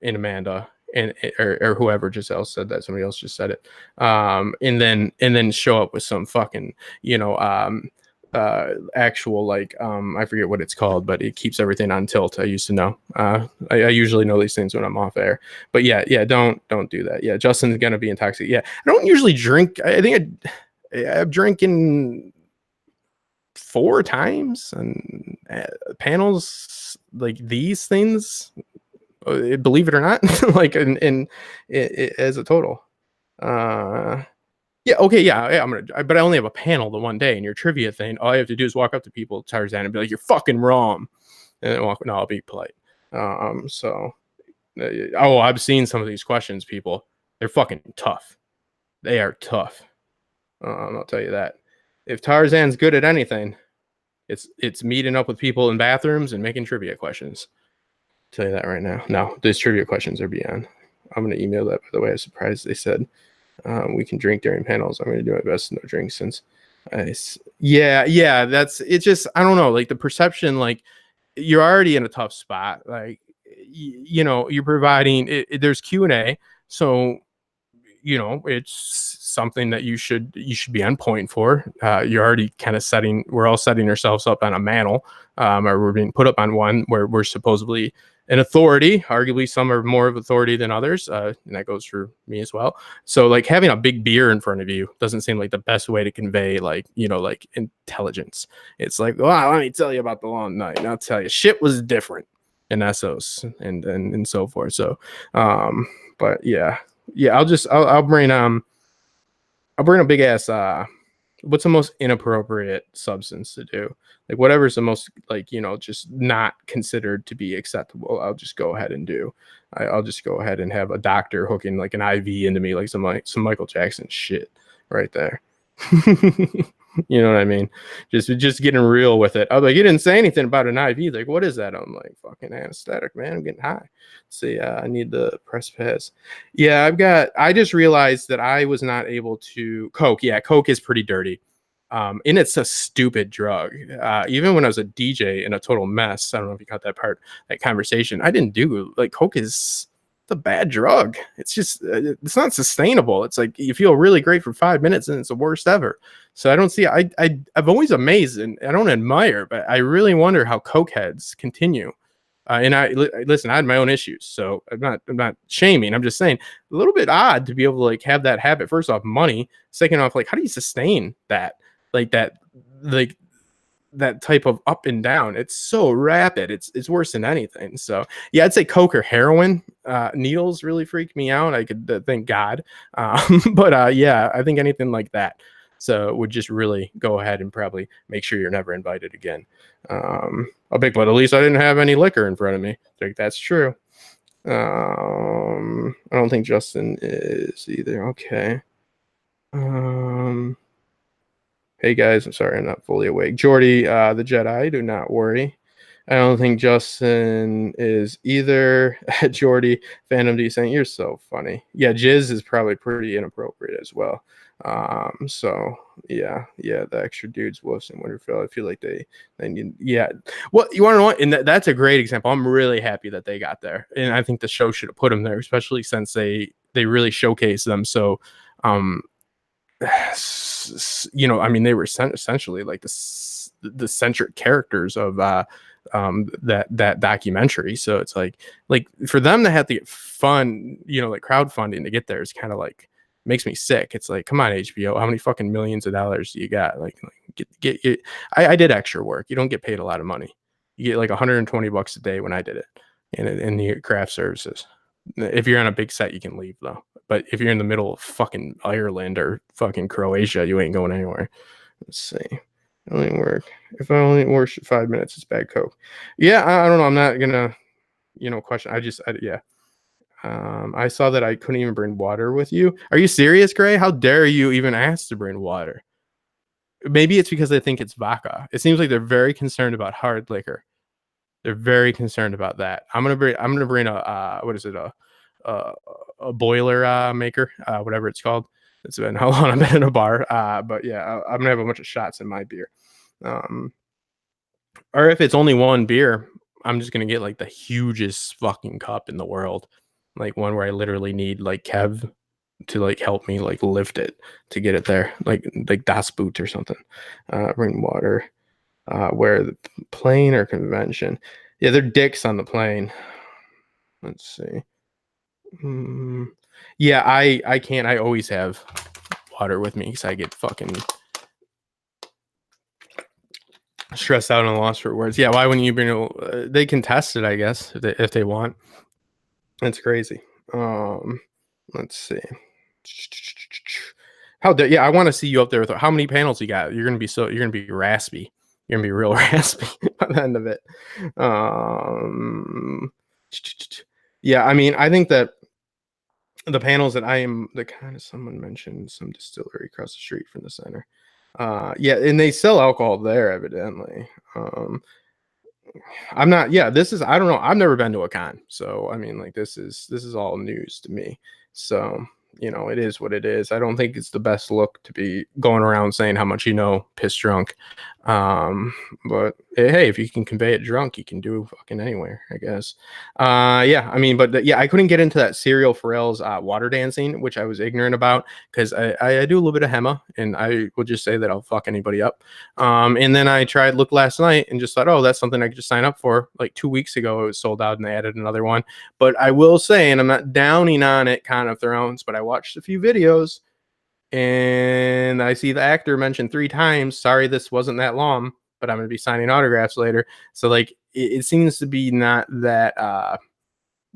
and Amanda and or whoever just else said that. Somebody else just said it. And then show up with some fucking actual I forget what it's called, but it keeps everything on tilt. I used to know. I usually know these things when I'm off air. But yeah, don't do that. Yeah, Justin's gonna be intoxicated. Yeah, I don't usually drink. I think I'm drinking 4 times and panels like these things. Believe it or not, in as a total. Yeah, okay, yeah, but I only have a panel the one day. And your trivia thing, all I have to do is walk up to people, Tarzan, and be like, "You're fucking wrong," and then walk. No, I'll be polite. I've seen some of these questions, people. They're fucking tough. They are tough. I'll tell you that. If Tarzan's good at anything, it's meeting up with people in bathrooms and making trivia questions. I'll tell you that right now. No, these trivia questions are beyond. I'm gonna email that, by the way. I was surprised they said we can drink during panels. I'm going to do my best no drink since that's it. Just, I don't know, like the perception, like you're already in a tough spot. Like, you're providing there's Q&A. So, it's something that you should be on point for. You're already kind of we're all setting ourselves up on a mantle, or we're being put up on one where we're supposedly an authority. Arguably, some are more of authority than others, and that goes for me as well. So, having a big beer in front of you doesn't seem like the best way to convey, intelligence. It's like, well, let me tell you about the long night, and I'll tell you, shit was different in Essos and so forth. So, but yeah, Yeah, I'll bring a big ass what's the most inappropriate substance to do? Like whatever's the most like, just not considered to be acceptable, I'll just go ahead and do. I'll just go ahead and have a doctor hooking like an IV into me, like some Michael Jackson shit right there. You know what I mean? Just getting real with it. I was like, you didn't say anything about an IV. Like, what is that? I'm like, fucking anesthetic, man. I'm getting high. See, I need the press pass. Yeah, I just realized that I was not able to Coke. Yeah, Coke is pretty dirty. And it's a stupid drug. Even when I was a DJ in a total mess, I don't know if you caught that part, that conversation. I didn't do like Coke is the bad drug. It's just it's not sustainable. It's like you feel really great for 5 minutes and it's the worst ever. So I don't see. I've always amazed and I don't admire, but I really wonder how Coke heads continue. And listen, I had my own issues, so I'm not shaming. I'm just saying a little bit odd to be able to like have that habit. First off, money. Second off, like how do you sustain that? Like that, like that type of up and down. It's so rapid. It's worse than anything. So yeah, I'd say Coke or heroin. Needles really freak me out. I could thank God. But yeah, I think anything like that. So would just really go ahead and probably make sure you're never invited again. A big, but at least I didn't have any liquor in front of me. Like that's true. I don't think Justin is either. Okay. Hey guys, I'm sorry I'm not fully awake. Jordy, the Jedi, do not worry. I don't think Justin is either. Jordy, Fandom D saying you're so funny. Yeah, Jizz is probably pretty inappropriate as well. So yeah, the extra dudes, Wolves and Winterfell. I feel like they need, yeah. Well, you want to know what? And that's a great example. I'm really happy that they got there, and I think the show should have put them there, especially since they really showcase them. So, I mean, they were essentially like the centric characters of that documentary. So it's like for them to have to get fund, like crowdfunding to get there is kind of like makes me sick. It's like, come on, HBO, how many fucking millions of dollars do you got? Like get I did extra work. You don't get paid a lot of money. You get like $120 a day when I did it in the craft services. If you're on a big set, you can leave though. But if you're in the middle of fucking Ireland or fucking Croatia, you ain't going anywhere. Let's see. It only work. If I only work 5 minutes, it's bad Coke. Yeah, I don't know. I'm not gonna, question. Yeah. I saw that I couldn't even bring water with you. Are you serious, Gray? How dare you even ask to bring water? Maybe it's because they think it's vodka. It seems like they're very concerned about hard liquor. They're very concerned about that. I'm gonna bring a what is it, a boiler maker, whatever it's called. It's been how long I've been in a bar. But yeah, I'm gonna have a bunch of shots in my beer. Or if it's only one beer, I'm just gonna get like the hugest fucking cup in the world, like one where I literally need like Kev to like help me like lift it to get it there, like Das Boot or something. Bring water. Where the plane or convention? Yeah, they're dicks on the plane. Let's see. Yeah, I can't. I always have water with me because I get fucking stressed out and lost for words. Yeah, why wouldn't you bring? They can test it, I guess, if they want. That's crazy. Let's see. Yeah, I want to see you up there with how many panels you got. You're gonna be raspy. You're gonna be real raspy by the end of it. Yeah, I mean, I think that the panels that I am the kind of someone mentioned some distillery across the street from the center. Yeah, and they sell alcohol there, evidently. I'm not. Yeah, this is. I don't know. I've never been to a con, so I mean, like this is all news to me. So it is what it is. I don't think it's the best look to be going around saying how much piss drunk. But hey, if you can convey it drunk, you can do fucking anywhere, I guess. Yeah, I mean, but yeah, I couldn't get into that Serial Pharrell's water dancing, which I was ignorant about because I do a little bit of Hema, and I will just say that I'll fuck anybody up. And then I tried Look last night and just thought, oh, that's something I could just sign up for. Like 2 weeks ago, it was sold out, and they added another one. But I will say, and I'm not downing on it, Con of Thrones, but I watched a few videos, and I see the actor mentioned 3 times. Sorry, this wasn't that long, but I'm going to be signing autographs later. So like, it seems to be not that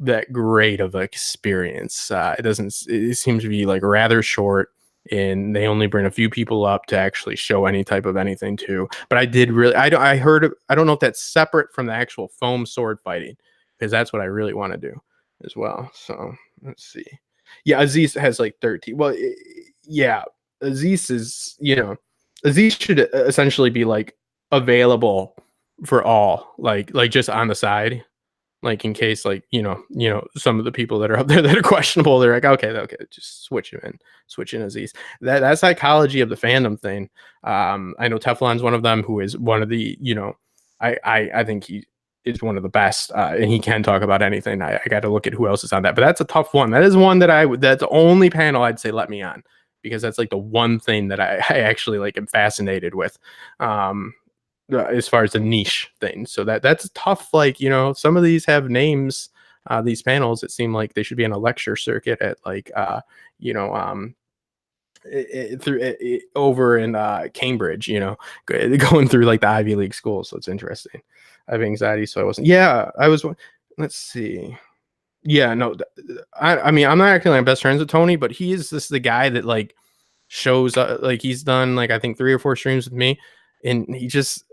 that great of an experience. It doesn't. It seems to be like rather short, and they only bring a few people up to actually show any type of anything too. But I did really. I heard. I don't know if that's separate from the actual foam sword fighting, because that's what I really want to do as well. So let's see. Yeah, Aziz has like 13. Well, yeah, Aziz is, Aziz should essentially be like available for all, like just on the side, like in case, like, some of the people that are up there that are questionable, they're like, okay, just switch in Aziz. That psychology of the fandom thing. I know Teflon's one of them, who is one of the, I think he is one of the best, and he can talk about anything. I got to look at who else is on that, but that's a tough one. That is one that's the only panel I'd say let me on, because that's like the one thing that I actually like am fascinated with, as far as the niche thing. So that's tough. Like, some of these have names, these panels, it seem like they should be in a lecture circuit at like, over in Cambridge, going through like the Ivy League schools. So it's interesting. I have anxiety, so I wasn't. Yeah, I was. Let's see. Yeah, no, I mean, I'm not acting like I'm best friends with Tony, but he is the guy that like shows up. Like, he's done like I think 3 or 4 streams with me, and he just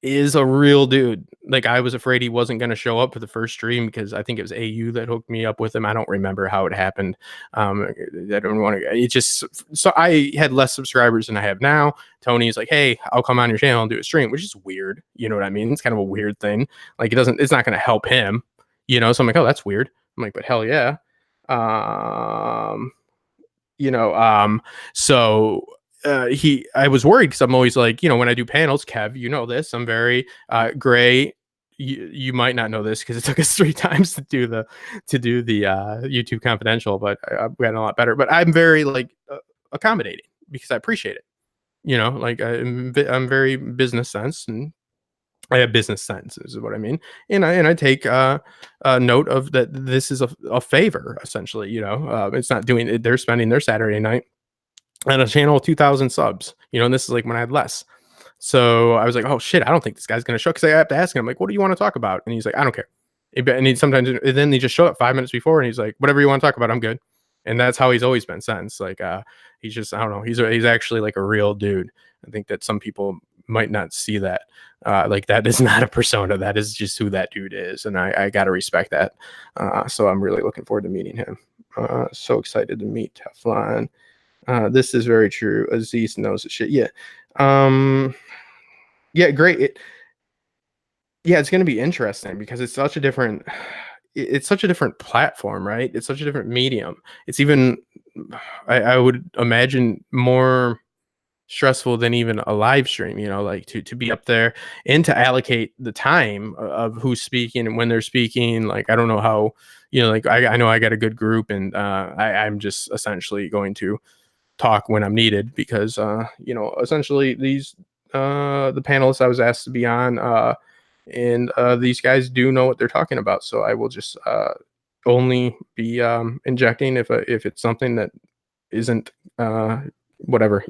is a real dude. Like, I was afraid he wasn't going to show up for the first stream, because I think it was AU that hooked me up with him. I don't remember how it happened. I don't want to. It just, so I had less subscribers than I have now. Tony's like, hey, I'll come on your channel and do a stream, which is weird. You know what I mean? It's kind of a weird thing. Like, it's not going to help him. So I'm like, oh, that's weird. I'm like, but hell yeah. So I was worried, because I'm always like, when I do panels, Kev, this, I'm very gray. You might not know this, because it took us 3 times to do the YouTube Confidential, but I've gotten a lot better. But I'm very like accommodating, because I appreciate it. Like I'm very business sense, and I have business sense is what I mean. And I take note of that. This is a favor, essentially. It's not doing it. They're spending their Saturday night on a channel with 2,000 subs, and this is like when I had less. So I was like, oh shit, I don't think this guy's gonna show, because I have to ask him, like, what do you want to talk about? And he's like, I don't care. And then he just showed up 5 minutes before, and he's like, whatever you want to talk about, I'm good. And that's how he's always been since. Like, he's just, I don't know, he's actually like a real dude. I think that some people might not see that. Like, that is not a persona, that is just who that dude is, and I gotta respect that. So I'm really looking forward to meeting him. So excited to meet Teflon. This is very true. Aziz knows the shit. Yeah. Yeah, great. It's going to be interesting, because it's such a different platform, right? It's such a different medium. It's even, I would imagine, more stressful than even a live stream, like to be up there and to allocate the time of who's speaking and when they're speaking. Like, I don't know how, like I know I got a good group, and I'm just essentially going to talk when I'm needed, because essentially these the panelists I was asked to be on, and these guys do know what they're talking about, so I will just only be injecting if it's something that isn't whatever,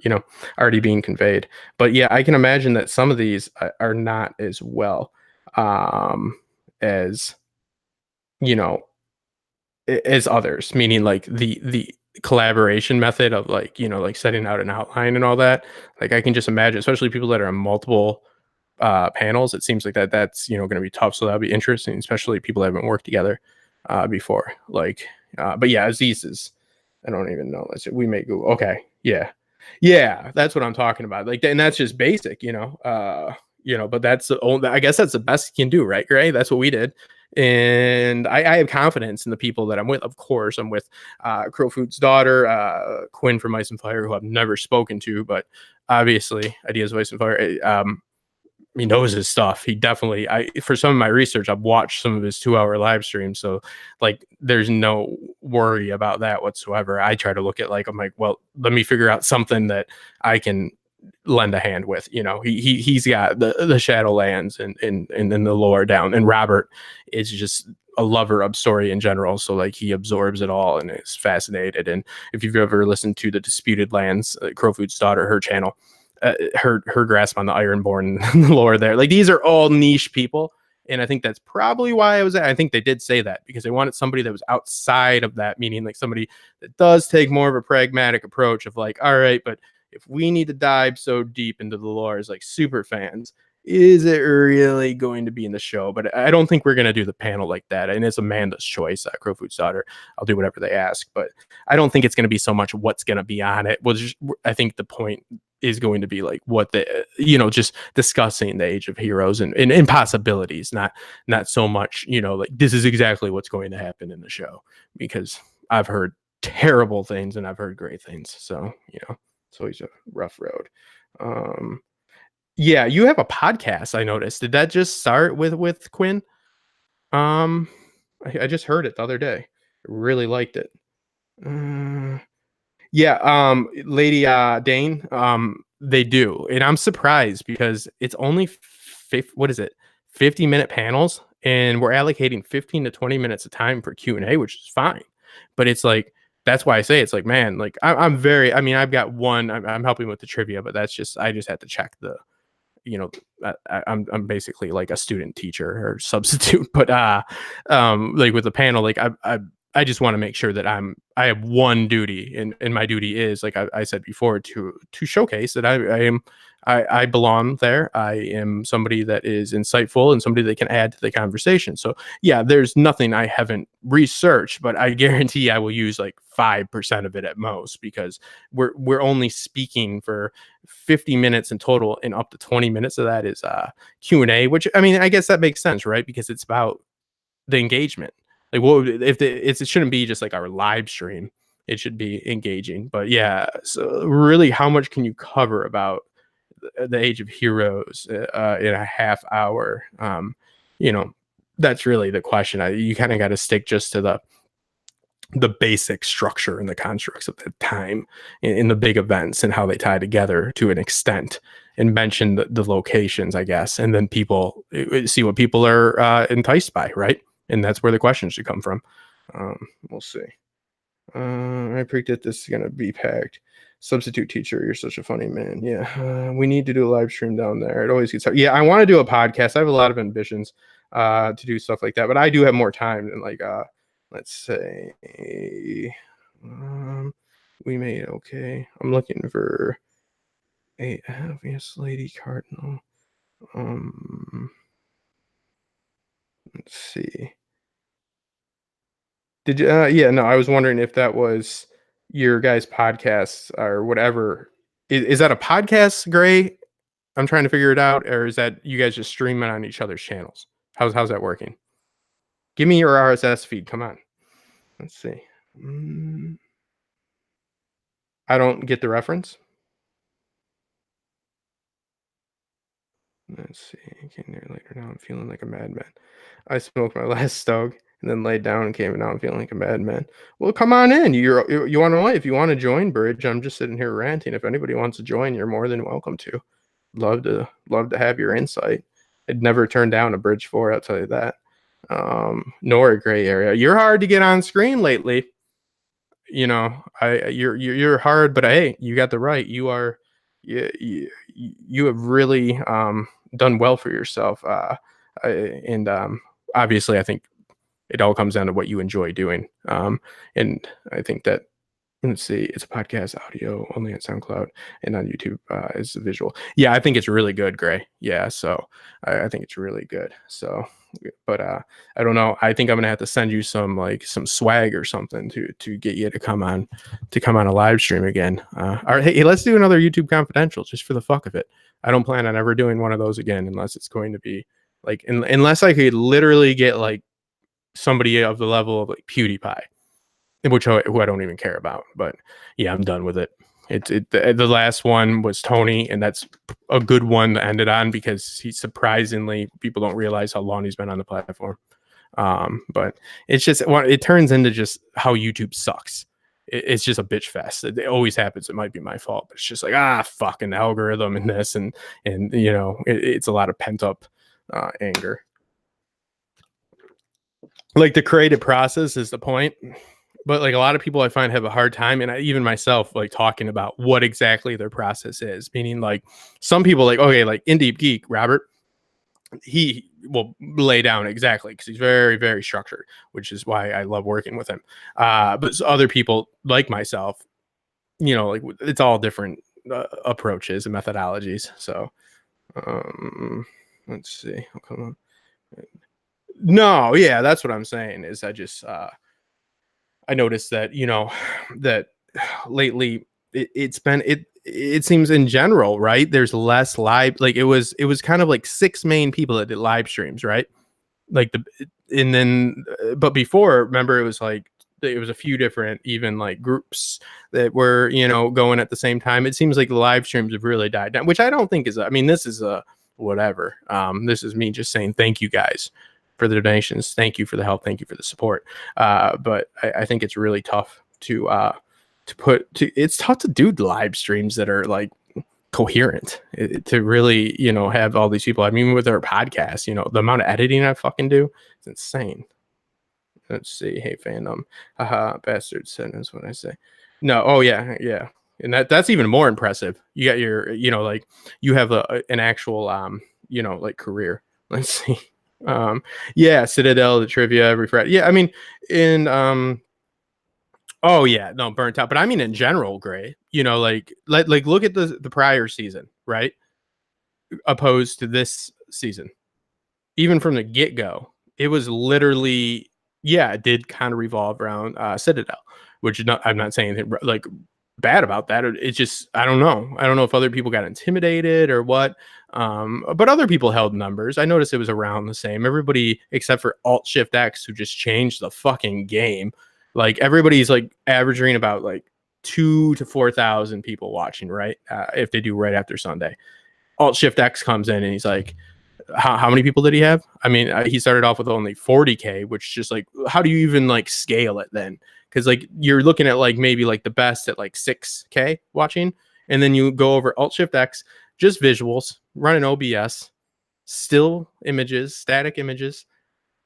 already being conveyed. But yeah, I can imagine that some of these are not as well as as others, meaning like the collaboration method of like, like setting out an outline and all that. Like, I can just imagine, especially people that are in multiple panels, it seems like that's going to be tough. So that'll be interesting, especially people that haven't worked together before. Like, but yeah, Aziz is, I don't even know. We may go, okay, yeah, that's what I'm talking about. Like, and that's just basic, but that's the only, I guess that's the best you can do, right? Gray? That's what we did. And I have confidence in the people that I'm with. Of course, I'm with Crowfoot's daughter, Quinn from Ice and Fire, who I've never spoken to, but obviously Ideas of Ice and Fire. He knows his stuff. He definitely, for some of my research, I've watched some of his 2-hour live streams. So like, there's no worry about that whatsoever. I try to look at, like, I'm like, well, let me figure out something that I can lend a hand with. He's got the Shadowlands and the lore down, and Robert is just a lover of story in general, so like he absorbs it all and is fascinated. And if you've ever listened to the Disputed Lands, Crowfoot's daughter, her channel, her grasp on the Ironborn and the lore there, like, these are all niche people, And I think that's probably why I think they did say that, because they wanted somebody that was outside of that, meaning like somebody that does take more of a pragmatic approach of like, all right, but if we need to dive so deep into the lore as like super fans, is it really going to be in the show? But I don't think we're going to do the panel like that. And it's Amanda's choice, Crowfoot's daughter. I'll do whatever they ask, but I don't think it's going to be so much what's going to be on it. I think the point is going to be like what the, just discussing the Age of Heroes and possibilities, not so much, like this is exactly what's going to happen in the show, because I've heard terrible things and I've heard great things. So, it's always a rough road. Yeah, you have a podcast, I noticed. Did that just start with Quinn? I just heard it the other day. Really liked it. Yeah, Lady Dane, they do. And I'm surprised because it's only 50-minute panels, and we're allocating 15 to 20 minutes of time for Q&A, which is fine. But it's like, that's why I say it's like, man, like I'm very, I mean, I've got one, I'm helping with the trivia, but that's just, I just had to check the, I'm basically like a student teacher or substitute, but like with the panel, like I just want to make sure that I have one duty, and my duty is, like I said before, to showcase that I belong there. I am somebody that is insightful and somebody that can add to the conversation. So yeah, there's nothing I haven't researched, but I guarantee I will use like 5% of it at most, because we're only speaking for 50 minutes in total, and up to 20 minutes of that is Q&A, which, I mean, I guess that makes sense, right? Because it's about the engagement. Like, what if it shouldn't be just like our live stream, it should be engaging. But yeah, so really, how much can you cover about the Age of Heroes in a half hour? That's really the question. You kind of got to stick just to the basic structure and the constructs of the time in the big events and how they tie together to an extent, and mention the locations, I guess, and then people see what people are enticed by, right? And that's where the questions should come from. We'll see. I predicted this is going to be packed. Substitute teacher, you're such a funny man. Yeah, we need to do a live stream down there. It always gets hard. Yeah, I want to do a podcast. I have a lot of ambitions to do stuff like that, but I do have more time than like, let's say, we made okay. I'm looking for a obvious Lady Cardinal. Let's see. Did you? Yeah, no. I was wondering if that was your guys' podcast or whatever. Is that a podcast, Gray? I'm trying to figure it out, or is that you guys just streaming on each other's channels? How's that working? Give me your RSS feed. Come on. Let's see. I don't get the reference. Let's see. I came there later. Now I'm feeling like a madman. I smoked my last stug and then laid down and came, and now I'm feeling like a madman. Well, come on in. You want to, if you want to join Bridge, I'm just sitting here ranting. If anybody wants to join, you're more than welcome to. Love to have your insight. I'd never turn down a Bridge 4, I'll tell you that. Nor a gray area. You're hard to get on screen lately. You're hard, but hey, you got the right. You are, you have really done well for yourself. And obviously, I think it all comes down to what you enjoy doing. And I think that, let's see, it's a podcast audio only on SoundCloud, and on YouTube is the visual. Yeah, I think it's really good, Gray. Yeah, so I think it's really good. So, but I don't know. I think I'm gonna have to send you some swag or something to get you to come on a live stream again. All right, hey, let's do another YouTube Confidential just for the fuck of it. I don't plan on ever doing one of those again unless it's going to be like, unless I could literally get like somebody of the level of like PewDiePie, who I don't even care about. But yeah, I'm done with it. The last one was Tony, and that's a good one to end it on, because he surprisingly, people don't realize how long he's been on the platform. But it's just, it turns into just how YouTube sucks. It's just a bitch fest. It always happens. It might be my fault, but it's just like, fucking algorithm and this, and it's a lot of pent up anger. Like, the creative process is the point. But like, a lot of people I find have a hard time, and even myself, like, talking about what exactly their process is. Meaning, like, some people, like, okay, like In Deep Geek, Robert, he will lay down exactly, because he's very, very structured, which is why I love working with him. But other people like myself, like it's all different approaches and methodologies. So let's see. Oh, come on. No, yeah, that's what I'm saying. Is I just I noticed that that lately it's been it seems in general, right? There's less live, like it was kind of like six main people that did live streams, right? Like and then but before, remember, it was like it was a few different even like groups that were going at the same time. It seems like the live streams have really died down, which I don't think is, I mean, this is a whatever. This is me just saying thank you guys for the donations, thank you for the help, thank you for the support. But I think it's really tough it's tough to do live streams that are like coherent, to really have all these people. I mean, with our podcast, the amount of editing I fucking do, it's insane. Let's see. Hey, fandom. Haha, bastard sentence when I say. No, oh yeah, yeah. And that's even more impressive. You got your, like you have an actual like career. Let's see. Yeah, Citadel, the trivia every Friday. Yeah, I mean, in oh yeah, no, burnt out. But I mean in general, Gray, like look at the prior season, right? Opposed to this season. Even from the get-go, it was literally, yeah, it did kind of revolve around Citadel, which I'm not saying anything like bad about that. It's just I don't know if other people got intimidated or what. But other people held numbers. I noticed it was around the same. Everybody except for Alt Shift X, who just changed the fucking game. Like everybody's like averaging about like 2,000 to 4,000 people watching, right? If they do right after Sunday. Alt Shift X comes in and he's like, how many people did he have? I mean, he started off with only 40K, which just like, how do you even like scale it then? Because like you're looking at like maybe like the best at like 6K watching, and then you go over Alt Shift X, just visuals, running OBS, still images, static images,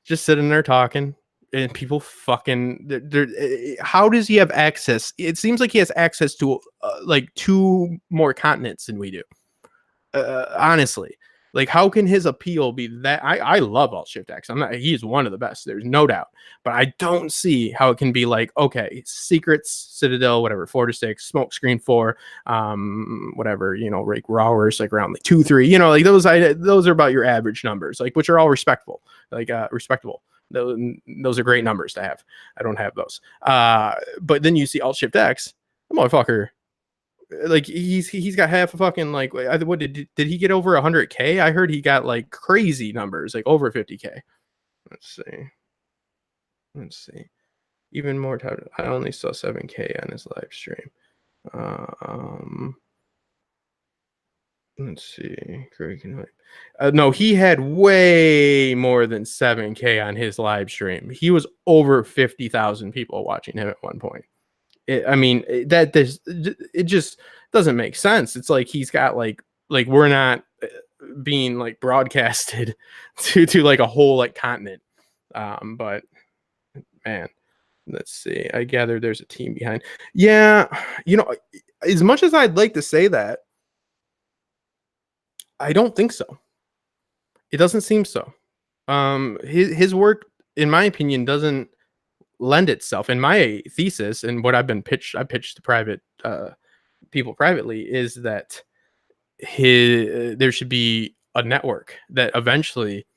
just sitting there talking, and people fucking. How does he have access? It seems like he has access to like 2 more continents than we do. Honestly, like how can his appeal be that? I love Alt Shift X. He's one of the best, there's no doubt, but I don't see how it can be like, okay, Secrets, Citadel, whatever, 4 to 6, Smoke Screen 4, whatever, like Rawers, like around like 2, 3, like those are about your average numbers, like, which are all respectable, like respectable. Those are great numbers to have. I don't have those. But then you see Alt Shift X, the motherfucker, like he's got half a fucking like, what did he get over 100K? I heard he got like crazy numbers, like over 50K. Let's see. Even more time. I only saw 7K on his live stream. Let's see. No, he had way more than 7K on his live stream. He was over 50,000 people watching him at one point. It just doesn't make sense. It's like he's got like we're not being like broadcasted to like a whole like continent. But man, let's see. I gather there's a team behind. Yeah, as much as I'd like to say that, I don't think so. It doesn't seem so. His work, in my opinion, doesn't lend itself. In my thesis and what I pitched to private people privately, is that there should be a network that eventually,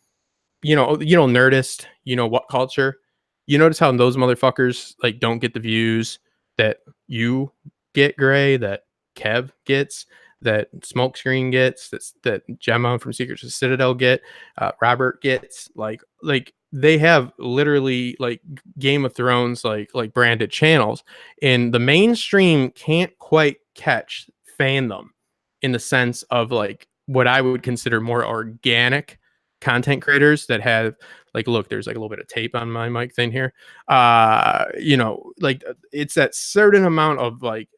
Nerdist, what culture, you notice how those motherfuckers like don't get the views that you get, Gray, that Kev gets, that Smokescreen gets, that Gemma from Secrets of Citadel get, Robert gets, like they have literally like Game of Thrones like branded channels, and the mainstream can't quite catch fandom in the sense of like what I would consider more organic content creators that have like, look, there's like a little bit of tape on my mic thing here. Like it's that certain amount of like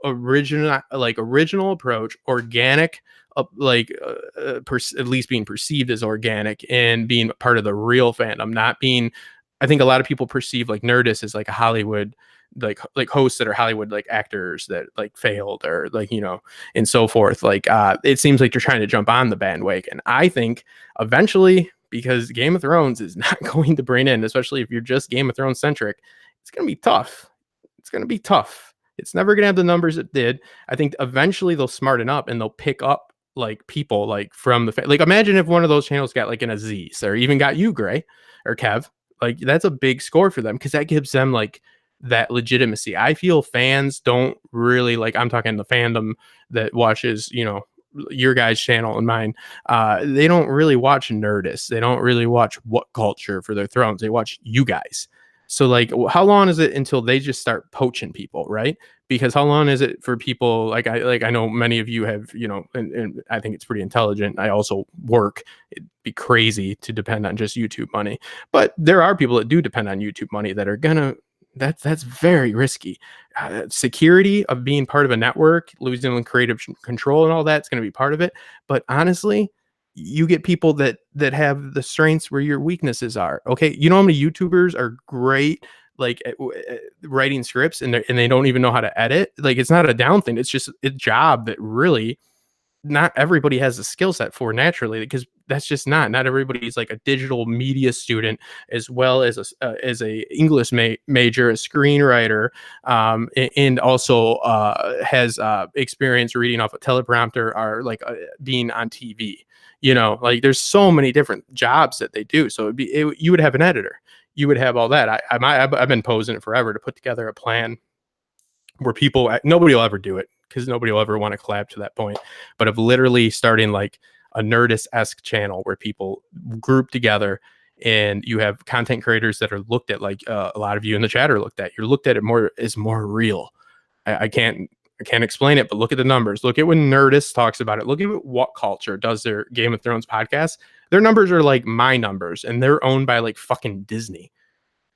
original approach, organic, at least being perceived as organic and being part of the real fandom, not being. I think a lot of people perceive like Nerdist as like a Hollywood, like hosts that are Hollywood like actors that like failed or like and so forth. Like it seems like they're trying to jump on the bandwagon. I think eventually because Game of Thrones is not going to bring in, especially if you're just Game of Thrones centric, it's going to be tough. It's going to be tough. It's never going to have the numbers it did. I think eventually they'll smarten up and they'll pick up like people like from the like imagine if one of those channels got like an Aziz or even got you, Gray or Kev. Like that's a big score for them because that gives them like that legitimacy. I feel fans don't really like, I'm talking the fandom that watches, you know, your guys' channel and mine. They don't really watch Nerdist. They don't really watch What Culture for their Thrones. They watch you guys. So like, how long is it until they just start poaching people, right? Because how long is it for people like I know many of you have, you know, and I think it's pretty intelligent. I also work. It'd be crazy to depend on just YouTube money, but there are people that do depend on YouTube money that are gonna. That's very risky. Security of being part of a network, losing creative control, and all that's going to be part of it. But honestly, you get people that have the strengths where your weaknesses are. Okay, you know how many YouTubers are great like writing scripts and they don't even know how to edit. Like it's not a down thing. It's just a job that really not everybody has a skill set for naturally, because that's just not everybody's like a digital media student as well as a English major, a screenwriter, and also has experience reading off a teleprompter or like being on TV. You know, like there's so many different jobs that they do. So you would have an editor, you would have all that. I've been posing it forever to put together a plan where people, nobody will ever do it because nobody will ever want to collab to that point, but of literally starting like a Nerdist-esque channel where people group together and you have content creators that are looked at like a lot of you in the chat are looked at. You're looked at it more as more real. I can't explain it, but look at the numbers. Look at when Nerdist talks about it. Look at What Culture does their Game of Thrones podcast. Their numbers are like my numbers, and they're owned by like fucking Disney.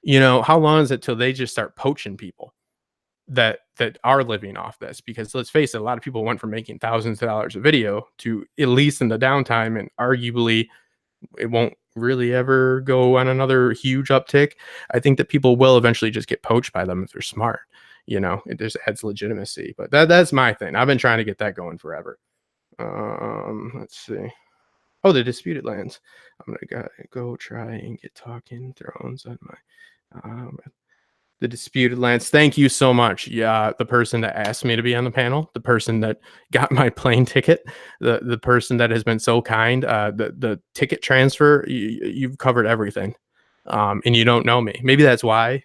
You know, how long is it till they just start poaching people that are living off this? Because let's face it, a lot of people went from making thousands of dollars a video to, at least in the downtime, and arguably it won't really ever go on another huge uptick. I think that people will eventually just get poached by them if they're smart. You know, it just adds legitimacy. But that's my thing. I've been trying to get that going forever. Let's see. Oh, the Disputed Lands. I'm gonna go try and get Talking Thrones on my the Disputed Lands. Thank you so much. Yeah, the person that asked me to be on the panel, the person that got my plane ticket, the person that has been so kind, the ticket transfer. You've covered everything, and you don't know me. Maybe that's why,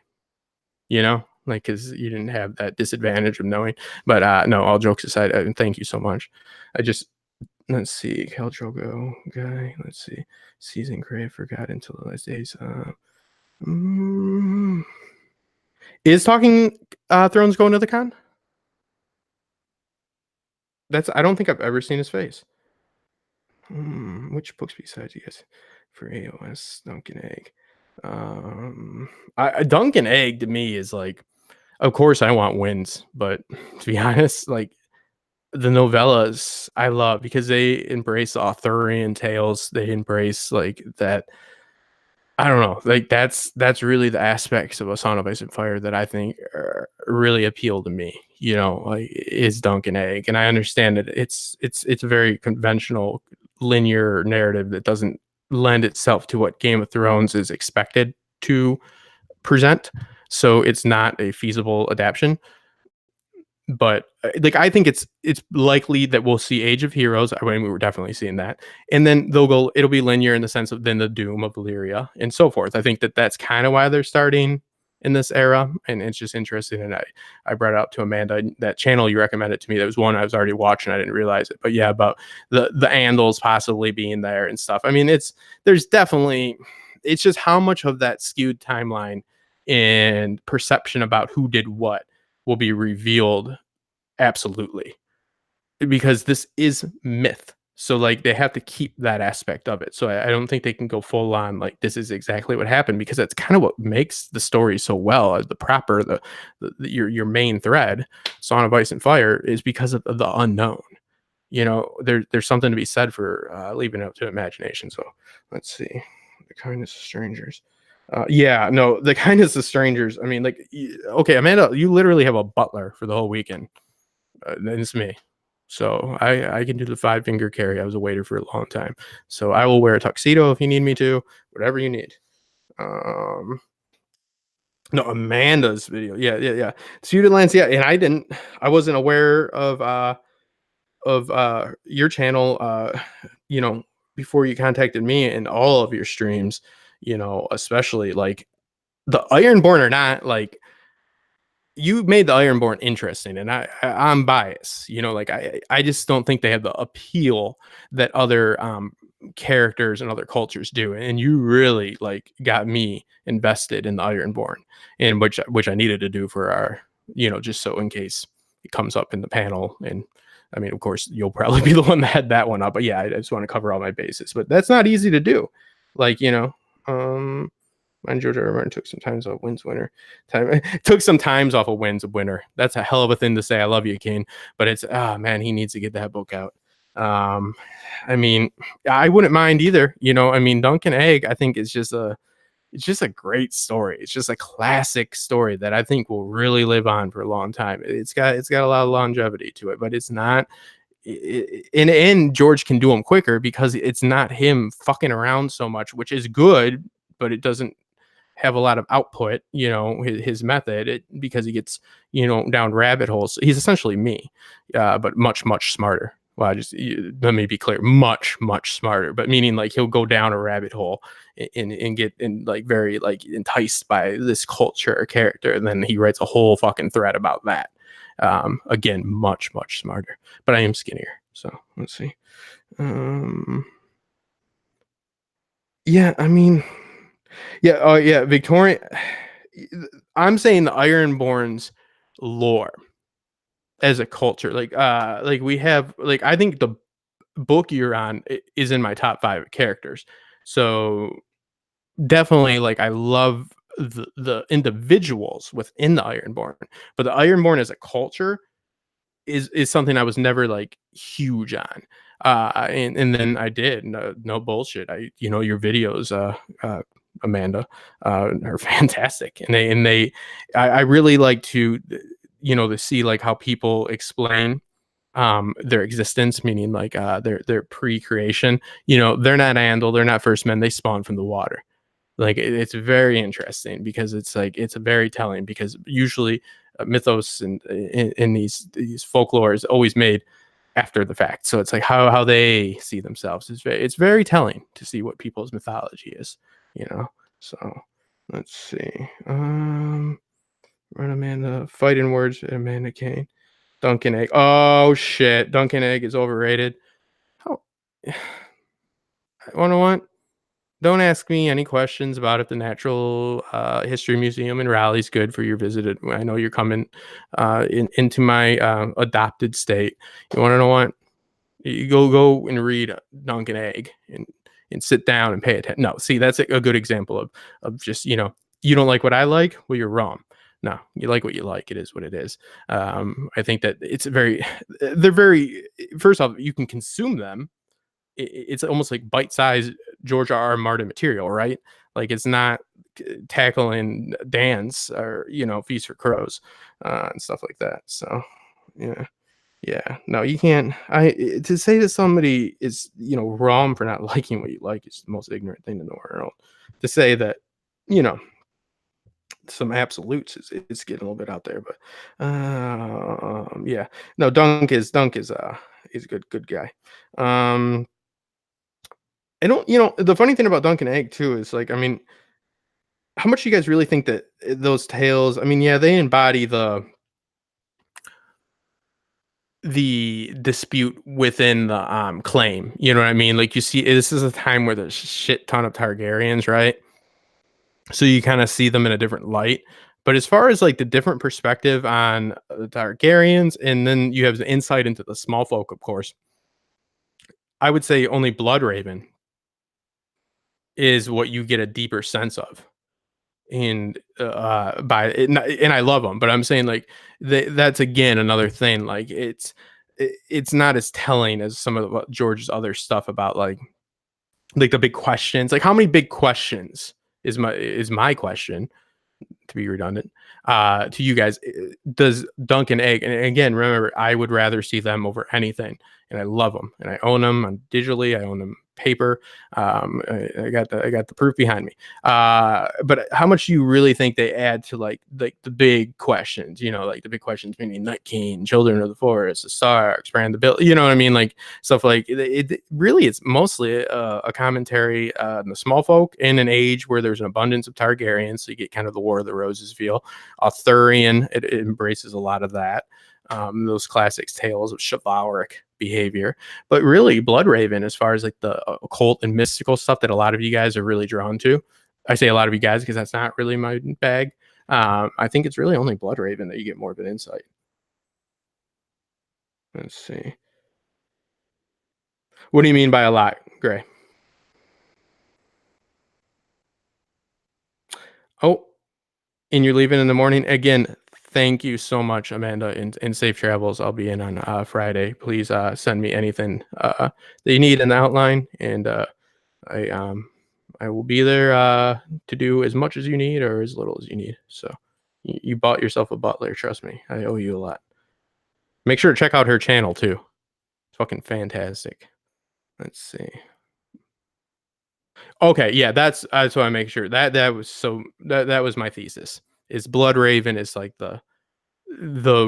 you know, like because you didn't have that disadvantage of knowing. But no, all jokes aside, thank you so much. Let's see, Cal Drogo guy. Let's see, Season Gray. Forgot until the last days. Is Talking Thrones going to the con? I don't think I've ever seen his face. Which books besides you guys for AOS Dunkin' Egg? Dunkin' Egg to me is like, of course I want wins, but to be honest, like the novellas I love because they embrace Arthurian tales. They embrace like that. I don't know, like that's really the aspects of A Song of Ice and Fire that I think really appeal to me. You know, like is Dunkin' Egg, and I understand that it's a very conventional, linear narrative that doesn't lend itself to what Game of Thrones is expected to present. So it's not a feasible adaptation. But like I think it's likely that we'll see Age of Heroes. I mean, we were definitely seeing that, and then it'll be linear in the sense of then the Doom of Valyria and so forth. I think that's kind of why they're starting in this era, and it's just interesting. And I brought it up to Amanda, that channel you recommended to me. That was one I was already watching. I didn't realize it, but yeah, about the Andals possibly being there and stuff. I mean, there's definitely, it's just how much of that skewed timeline and perception about who did what will be revealed. Absolutely, because this is myth, so like they have to keep that aspect of it. So I don't think they can go full on like this is exactly what happened, because that's kind of what makes the story so well. Your main thread, Song of Ice and Fire, is because of the unknown. You know, there's something to be said for leaving it up to imagination. So let's see, The Kindness of Strangers. The Kindness of Strangers. I mean, like, okay, Amanda, you literally have a butler for the whole weekend. It's me. So I can do the 5-finger carry. I was a waiter for a long time. So I will wear a tuxedo if you need me to, whatever you need. Um, no, Amanda's video. Yeah. Shadowlands, yeah. And I wasn't aware of your channel you know, before you contacted me, and all of your streams, especially like the Ironborn are not like, you made the Ironborn interesting, and I'm biased. Like I just don't think they have the appeal that other characters and other cultures do, and you really like got me invested in the Ironborn, and which I needed to do for our, just so in case it comes up in the panel. And I mean, of course, you'll probably be the one that had that one up, but yeah, I just want to cover all my bases, but that's not easy to do. Like, mine George R. R. Martin took some times off wins winner. Took some times off of wins of winner. That's a hell of a thing to say. I love you, Kane, but it's man, he needs to get that book out. I mean, I wouldn't mind either. I mean, Dunk and Egg, I think it's just a great story. It's just a classic story that I think will really live on for a long time. It's got a lot of longevity to it, but it's not. And George can do them quicker because it's not him fucking around so much, which is good, but it doesn't have a lot of output, his method, because he gets, down rabbit holes. He's essentially me, but much, much smarter. Well, let me be clear, much, much smarter, but meaning like he'll go down a rabbit hole and get like very like enticed by this culture or character. And then he writes a whole fucking thread about that. Again, much, much smarter, but I am skinnier. So let's see. Yeah, I mean, yeah, oh yeah, Victorian. I'm saying the Ironborn's lore as a culture, like we have, like I think the book you're on is in my top 5 characters. So definitely, like I love the individuals within the Ironborn, but the Ironborn as a culture is something I was never like huge on. And then I did no bullshit. Your videos, Amanda, are fantastic, and I really like to, to see like how people explain their existence, meaning like their pre-creation. They're not Andal, they're not first men, they spawn from the water. Like it's very interesting because it's like it's very telling, because usually mythos and in these folklore is always made after the fact. So it's like how they see themselves is very telling to see what people's mythology is, So let's see. Run Amanda, fighting words, Amanda Kane, Duncan Egg. Oh shit, Duncan Egg is overrated. How? I wanna what? Don't ask me any questions about it. The Natural History Museum in Raleigh's good for your visit. I know you're coming into my adopted state. You want to know what? You go and read Dunk and Egg and sit down and pay attention. No, see, that's a good example of just, you don't like what I like. Well, you're wrong. No, you like what you like. It is what it is. I think that they're very, first off, you can consume them. It's almost like bite-sized George R. R. Martin material, right? Like it's not tackling dance or Feast for Crows and stuff like that. So yeah. No, you can't. To say that somebody is wrong for not liking what you like is the most ignorant thing in the world. To say that some absolutes is getting a little bit out there, but yeah. No, Dunk is a good guy. I don't, the funny thing about Dunk and Egg too is like, I mean, how much do you guys really think that those tales, I mean, yeah, they embody the dispute within the claim, you know what I mean? Like you see, this is a time where there's a shit ton of Targaryens, right? So you kind of see them in a different light. But as far as like the different perspective on the Targaryens, and then you have the insight into the small folk, of course, I would say only Bloodraven is what you get a deeper sense of. And by it, and I love them, but I'm saying like that's again another thing. Like it's not as telling as some of George's other stuff about like the big questions. Like how many big questions is my question? to be redundant, to you guys, does Dunk and Egg, and again, remember, I would rather see them over anything, and I love them, and I own them on digitally, I own them paper. I got the proof behind me. But how much do you really think they add to like the big questions? Like the big questions, meaning Night King, Children of the Forest, the Starks, Brand the Bill. You know what I mean? Like stuff like it really, it's mostly a commentary on the small folk in an age where there's an abundance of Targaryens, so you get kind of the War of the Roses feel. Arthurian, it embraces a lot of that. Those classic tales of chivalric behavior, but really Bloodraven, as far as like the occult and mystical stuff that a lot of you guys are really drawn to. I say a lot of you guys because that's not really my bag. I think it's really only Bloodraven that you get more of an insight. Let's see. What do you mean by a lot, Gray? Oh, and you're leaving in the morning again. Thank you so much, Amanda, and safe travels. I'll be in on Friday. Please send me anything that you need an outline, and I will be there to do as much as you need or as little as you need. So you bought yourself a butler. Trust me, I owe you a lot. Make sure to check out her channel too. It's fucking fantastic. Let's see. Okay, yeah, that's what I make sure that was that was my thesis. Is Bloodraven is like the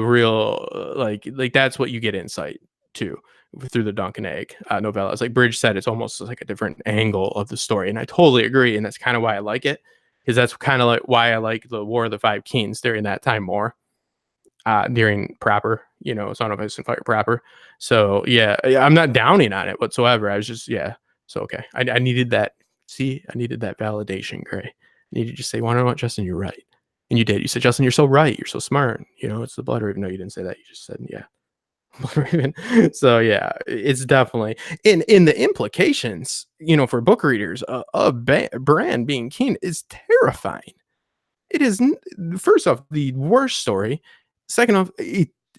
real like that's what you get insight to through the Dunk and Egg novella. It's like Bridge said, it's almost like a different angle of the story, and I totally agree, and that's kind of why I like it, because that's kind of like why I like the War of the Five Kings during that time more, during proper, Son of Ice and Fire proper. So yeah, I'm not downing on it whatsoever. I was just So okay, I needed that. See, I needed that validation, Gray. I needed to just say, "Well, you know what, Justin, you're right." And you did. You said, "Justin, you're so right. You're so smart. It's the Bloodraven." No, you didn't say that. You just said, "Yeah, Bloodraven." So yeah, it's definitely in the implications. For book readers, Bran being king is terrifying. It is, first off, the worst story. Second off,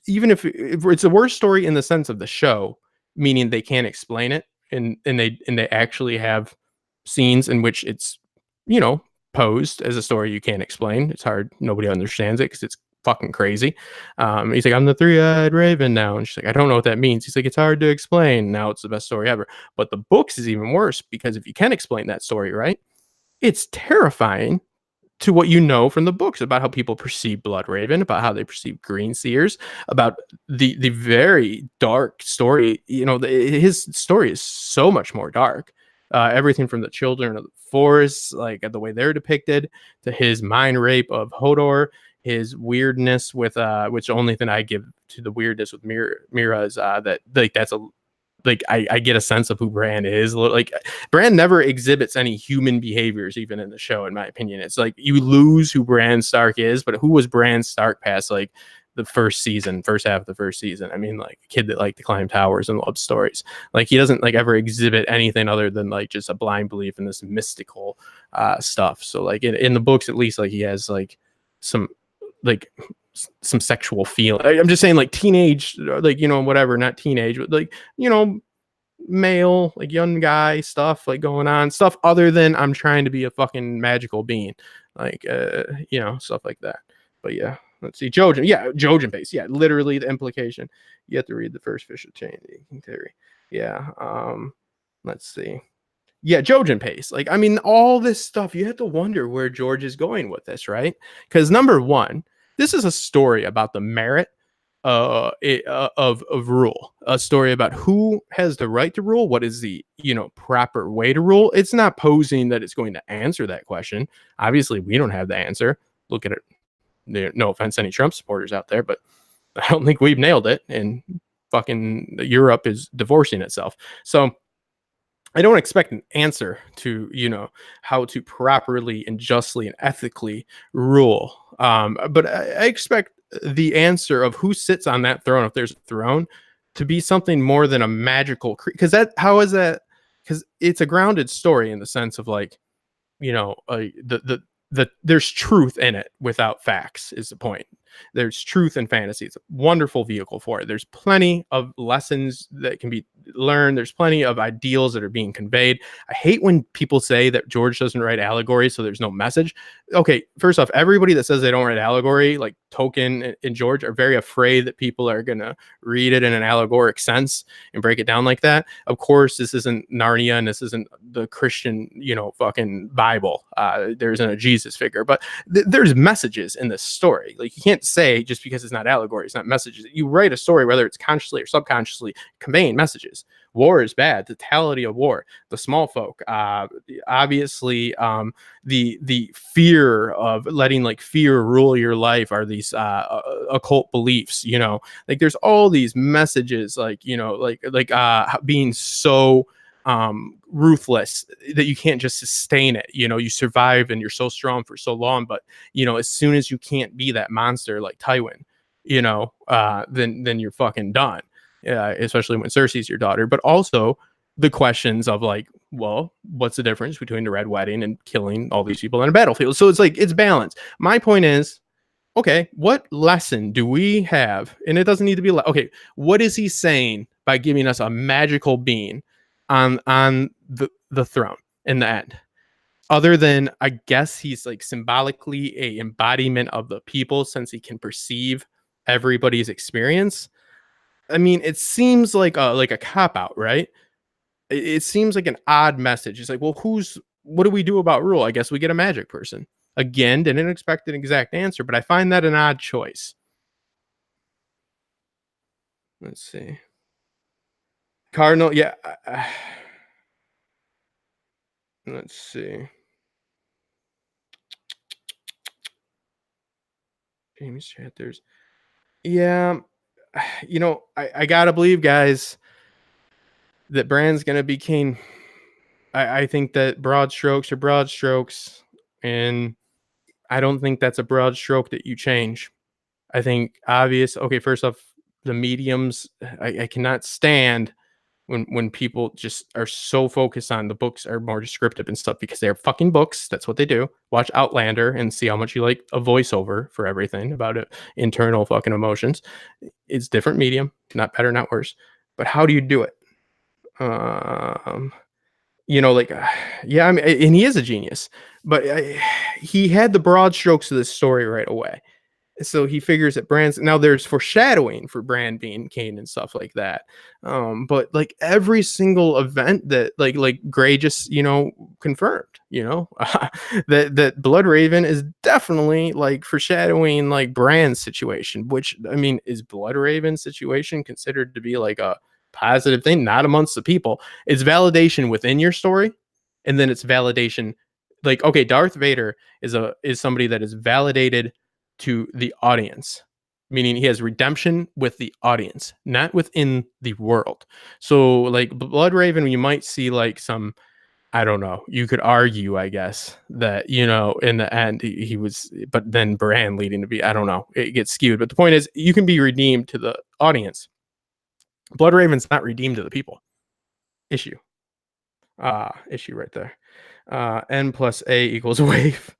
even if it's the worst story in the sense of the show, meaning they can't explain it, and they actually have scenes in which it's posed as a story you can't explain. It's hard. Nobody understands it because it's fucking crazy. He's like, "I'm the three-eyed raven now," and she's like, "I don't know what that means." He's like, "It's hard to explain." Now it's the best story ever. But the books is even worse, because if you can explain that story, right, it's terrifying to what from the books about how people perceive Bloodraven, about how they perceive Green Seers, about the very dark story. His story is so much more dark. Everything from the Children of the Forest, like the way they're depicted, to his mind rape of Hodor, his weirdness with which the only thing I give to the weirdness with Mira is that that's a I get a sense of who Bran is. Like, Bran never exhibits any human behaviors, even in the show, in my opinion. It's like you lose who Bran Stark is, but who was Bran Stark past like the first half of the first season? I mean, like a kid that liked to climb towers and loved stories. Like, he doesn't like ever exhibit anything other than like just a blind belief in this mystical stuff. So like in the books, at least, like he has like some sexual feeling. I'm just saying, like teenage, like whatever, not teenage, but like male, like young guy stuff, like going on, stuff other than I'm trying to be a fucking magical being, like stuff like that. But yeah, let's see. Jojen base. Yeah, literally the implication. You have to read the first fish of chain theory. Yeah. Let's see. Yeah, Jojen pace. Like, I mean, all this stuff, you have to wonder where George is going with this, right? Because number one, this is a story about the merit of rule, a story about who has the right to rule, what is the proper way to rule. It's not posing that it's going to answer that question. Obviously, we don't have the answer. Look at it. No offense to any Trump supporters out there, but I don't think we've nailed it, and fucking Europe is divorcing itself. So I don't expect an answer to, how to properly and justly and ethically rule. But I expect the answer of who sits on that throne, if there's a throne, to be something more than a magical because how is that? Because it's a grounded story in the sense of like, there's truth in it without facts is the point. There's truth in fantasy. It's a wonderful vehicle for it. There's plenty of lessons that can be learn. There's plenty of ideals that are being conveyed. I hate when people say that George doesn't write allegory, so there's no message. Okay, first off, everybody that says they don't write allegory, like Tolkien and George, are very afraid that people are going to read it in an allegoric sense and break it down like that. Of course, this isn't Narnia and this isn't the Christian, fucking Bible. There isn't a Jesus figure, but there's messages in this story. Like, you can't say just because it's not allegory, it's not messages. You write a story, whether it's consciously or subconsciously, conveying messages. War is bad. The totality of war. The small folk. Obviously, the fear of letting like fear rule your life are these occult beliefs. Like there's all these messages, like being so ruthless that you can't just sustain it. You survive and you're so strong for so long, but as soon as you can't be that monster like Tywin, then you're fucking done. Especially when Cersei's your daughter, but also the questions of like, well, what's the difference between the Red Wedding and killing all these people on a battlefield? So it's like, it's balanced. My point is, okay, what lesson do we have? And it doesn't need to be okay. What is he saying by giving us a magical being on the throne in the end? Other than, I guess he's like symbolically a embodiment of the people, since he can perceive everybody's experience. I mean, it seems like a cop out, right? It seems like an odd message. It's like, well, what do we do about rule? I guess we get a magic person. Again, didn't expect an exact answer, but I find that an odd choice. Let's see. Cardinal, yeah. Let's see. James Chatters. Yeah. I gotta believe, guys, that Bran's gonna be Kane. I think that broad strokes are broad strokes, and I don't think that's a broad stroke that you change. I think okay, first off, the mediums, I cannot stand when people just are so focused on the books are more descriptive and stuff, because they're fucking books. That's what they do. Watch Outlander and see how much you like a voiceover for everything about it, internal fucking emotions. It's different medium, not better, not worse. But how do you do it? Yeah, I mean, and he is a genius, but he had the broad strokes of this story right away. So he figures that Bran's now there's foreshadowing for Bran being Kane and stuff like that. But like every single event that like Gray just confirmed, that Blood Raven is definitely like foreshadowing like Bran's situation. Which, I mean, is Blood Raven's situation considered to be like a positive thing? Not amongst the people. It's validation within your story, and then it's validation. Like, okay, Darth Vader is somebody that is validated to the audience, meaning he has redemption with the audience, not within the world. So like Blood Raven, you might see like some, I don't know, you could argue, I guess, that in the end he was, but then Bran leading to be, I don't know, it gets skewed. But the point is, you can be redeemed to the audience. Blood Raven's not redeemed to the people. Issue right there. N plus A equals wave.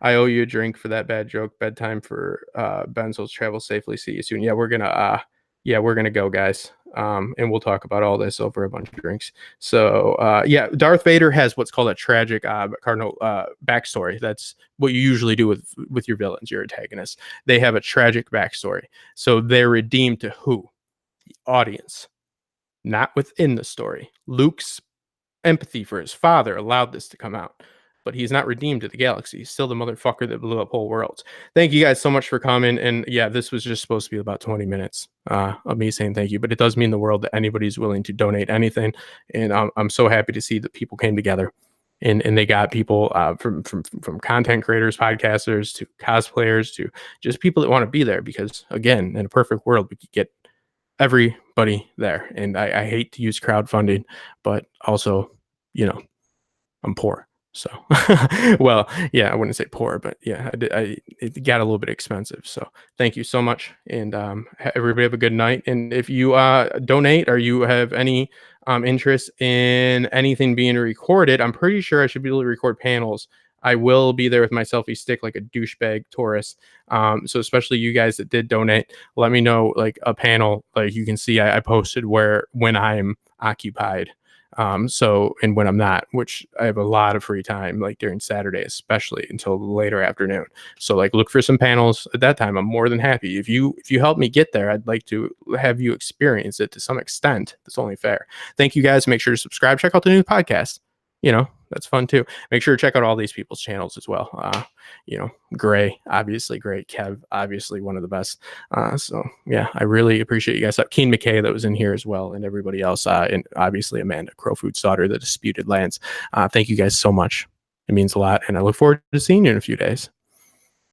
I owe you a drink for that bad joke. Bedtime for Benzos. Travel safely. See you soon. Yeah, we're gonna go, guys. And we'll talk about all this over a bunch of drinks. So yeah, Darth Vader has what's called a tragic cardinal backstory. That's what you usually do with your villains, your antagonists. They have a tragic backstory. So they're redeemed to who? The audience, not within the story. Luke's empathy for his father allowed this to come out, but he's not redeemed to the galaxy. He's still the motherfucker that blew up whole worlds. Thank you guys so much for coming. And yeah, this was just supposed to be about 20 minutes of me saying thank you, but it does mean the world that anybody's willing to donate anything. And I'm so happy to see that people came together and they got people from content creators, podcasters, to cosplayers, to just people that want to be there, because again, in a perfect world, we could get everybody there. And I hate to use crowdfunding, but also, I'm poor. So, well, yeah, I wouldn't say poor, but yeah, it got a little bit expensive. So thank you so much. And everybody have a good night. And if you donate, or you have any interest in anything being recorded, I'm pretty sure I should be able to record panels. I will be there with my selfie stick like a douchebag tourist. So especially you guys that did donate, let me know like a panel. Like you can see, I posted when I'm occupied. So, and when I'm not, which I have a lot of free time, like during Saturday, especially until the later afternoon. So like look for some panels at that time. I'm more than happy. If you help me get there, I'd like to have you experience it to some extent. That's only fair. Thank you guys. Make sure to subscribe. Check out the new podcast. That's fun too. Make sure to check out all these people's channels as well. Gray, obviously great. Kev, obviously one of the best. So yeah, I really appreciate you guys. Keen McKay that was in here as well, and everybody else, and obviously Amanda, Crowfood's daughter, the Disputed Lands. Thank you guys so much. It means a lot, and I look forward to seeing you in a few days.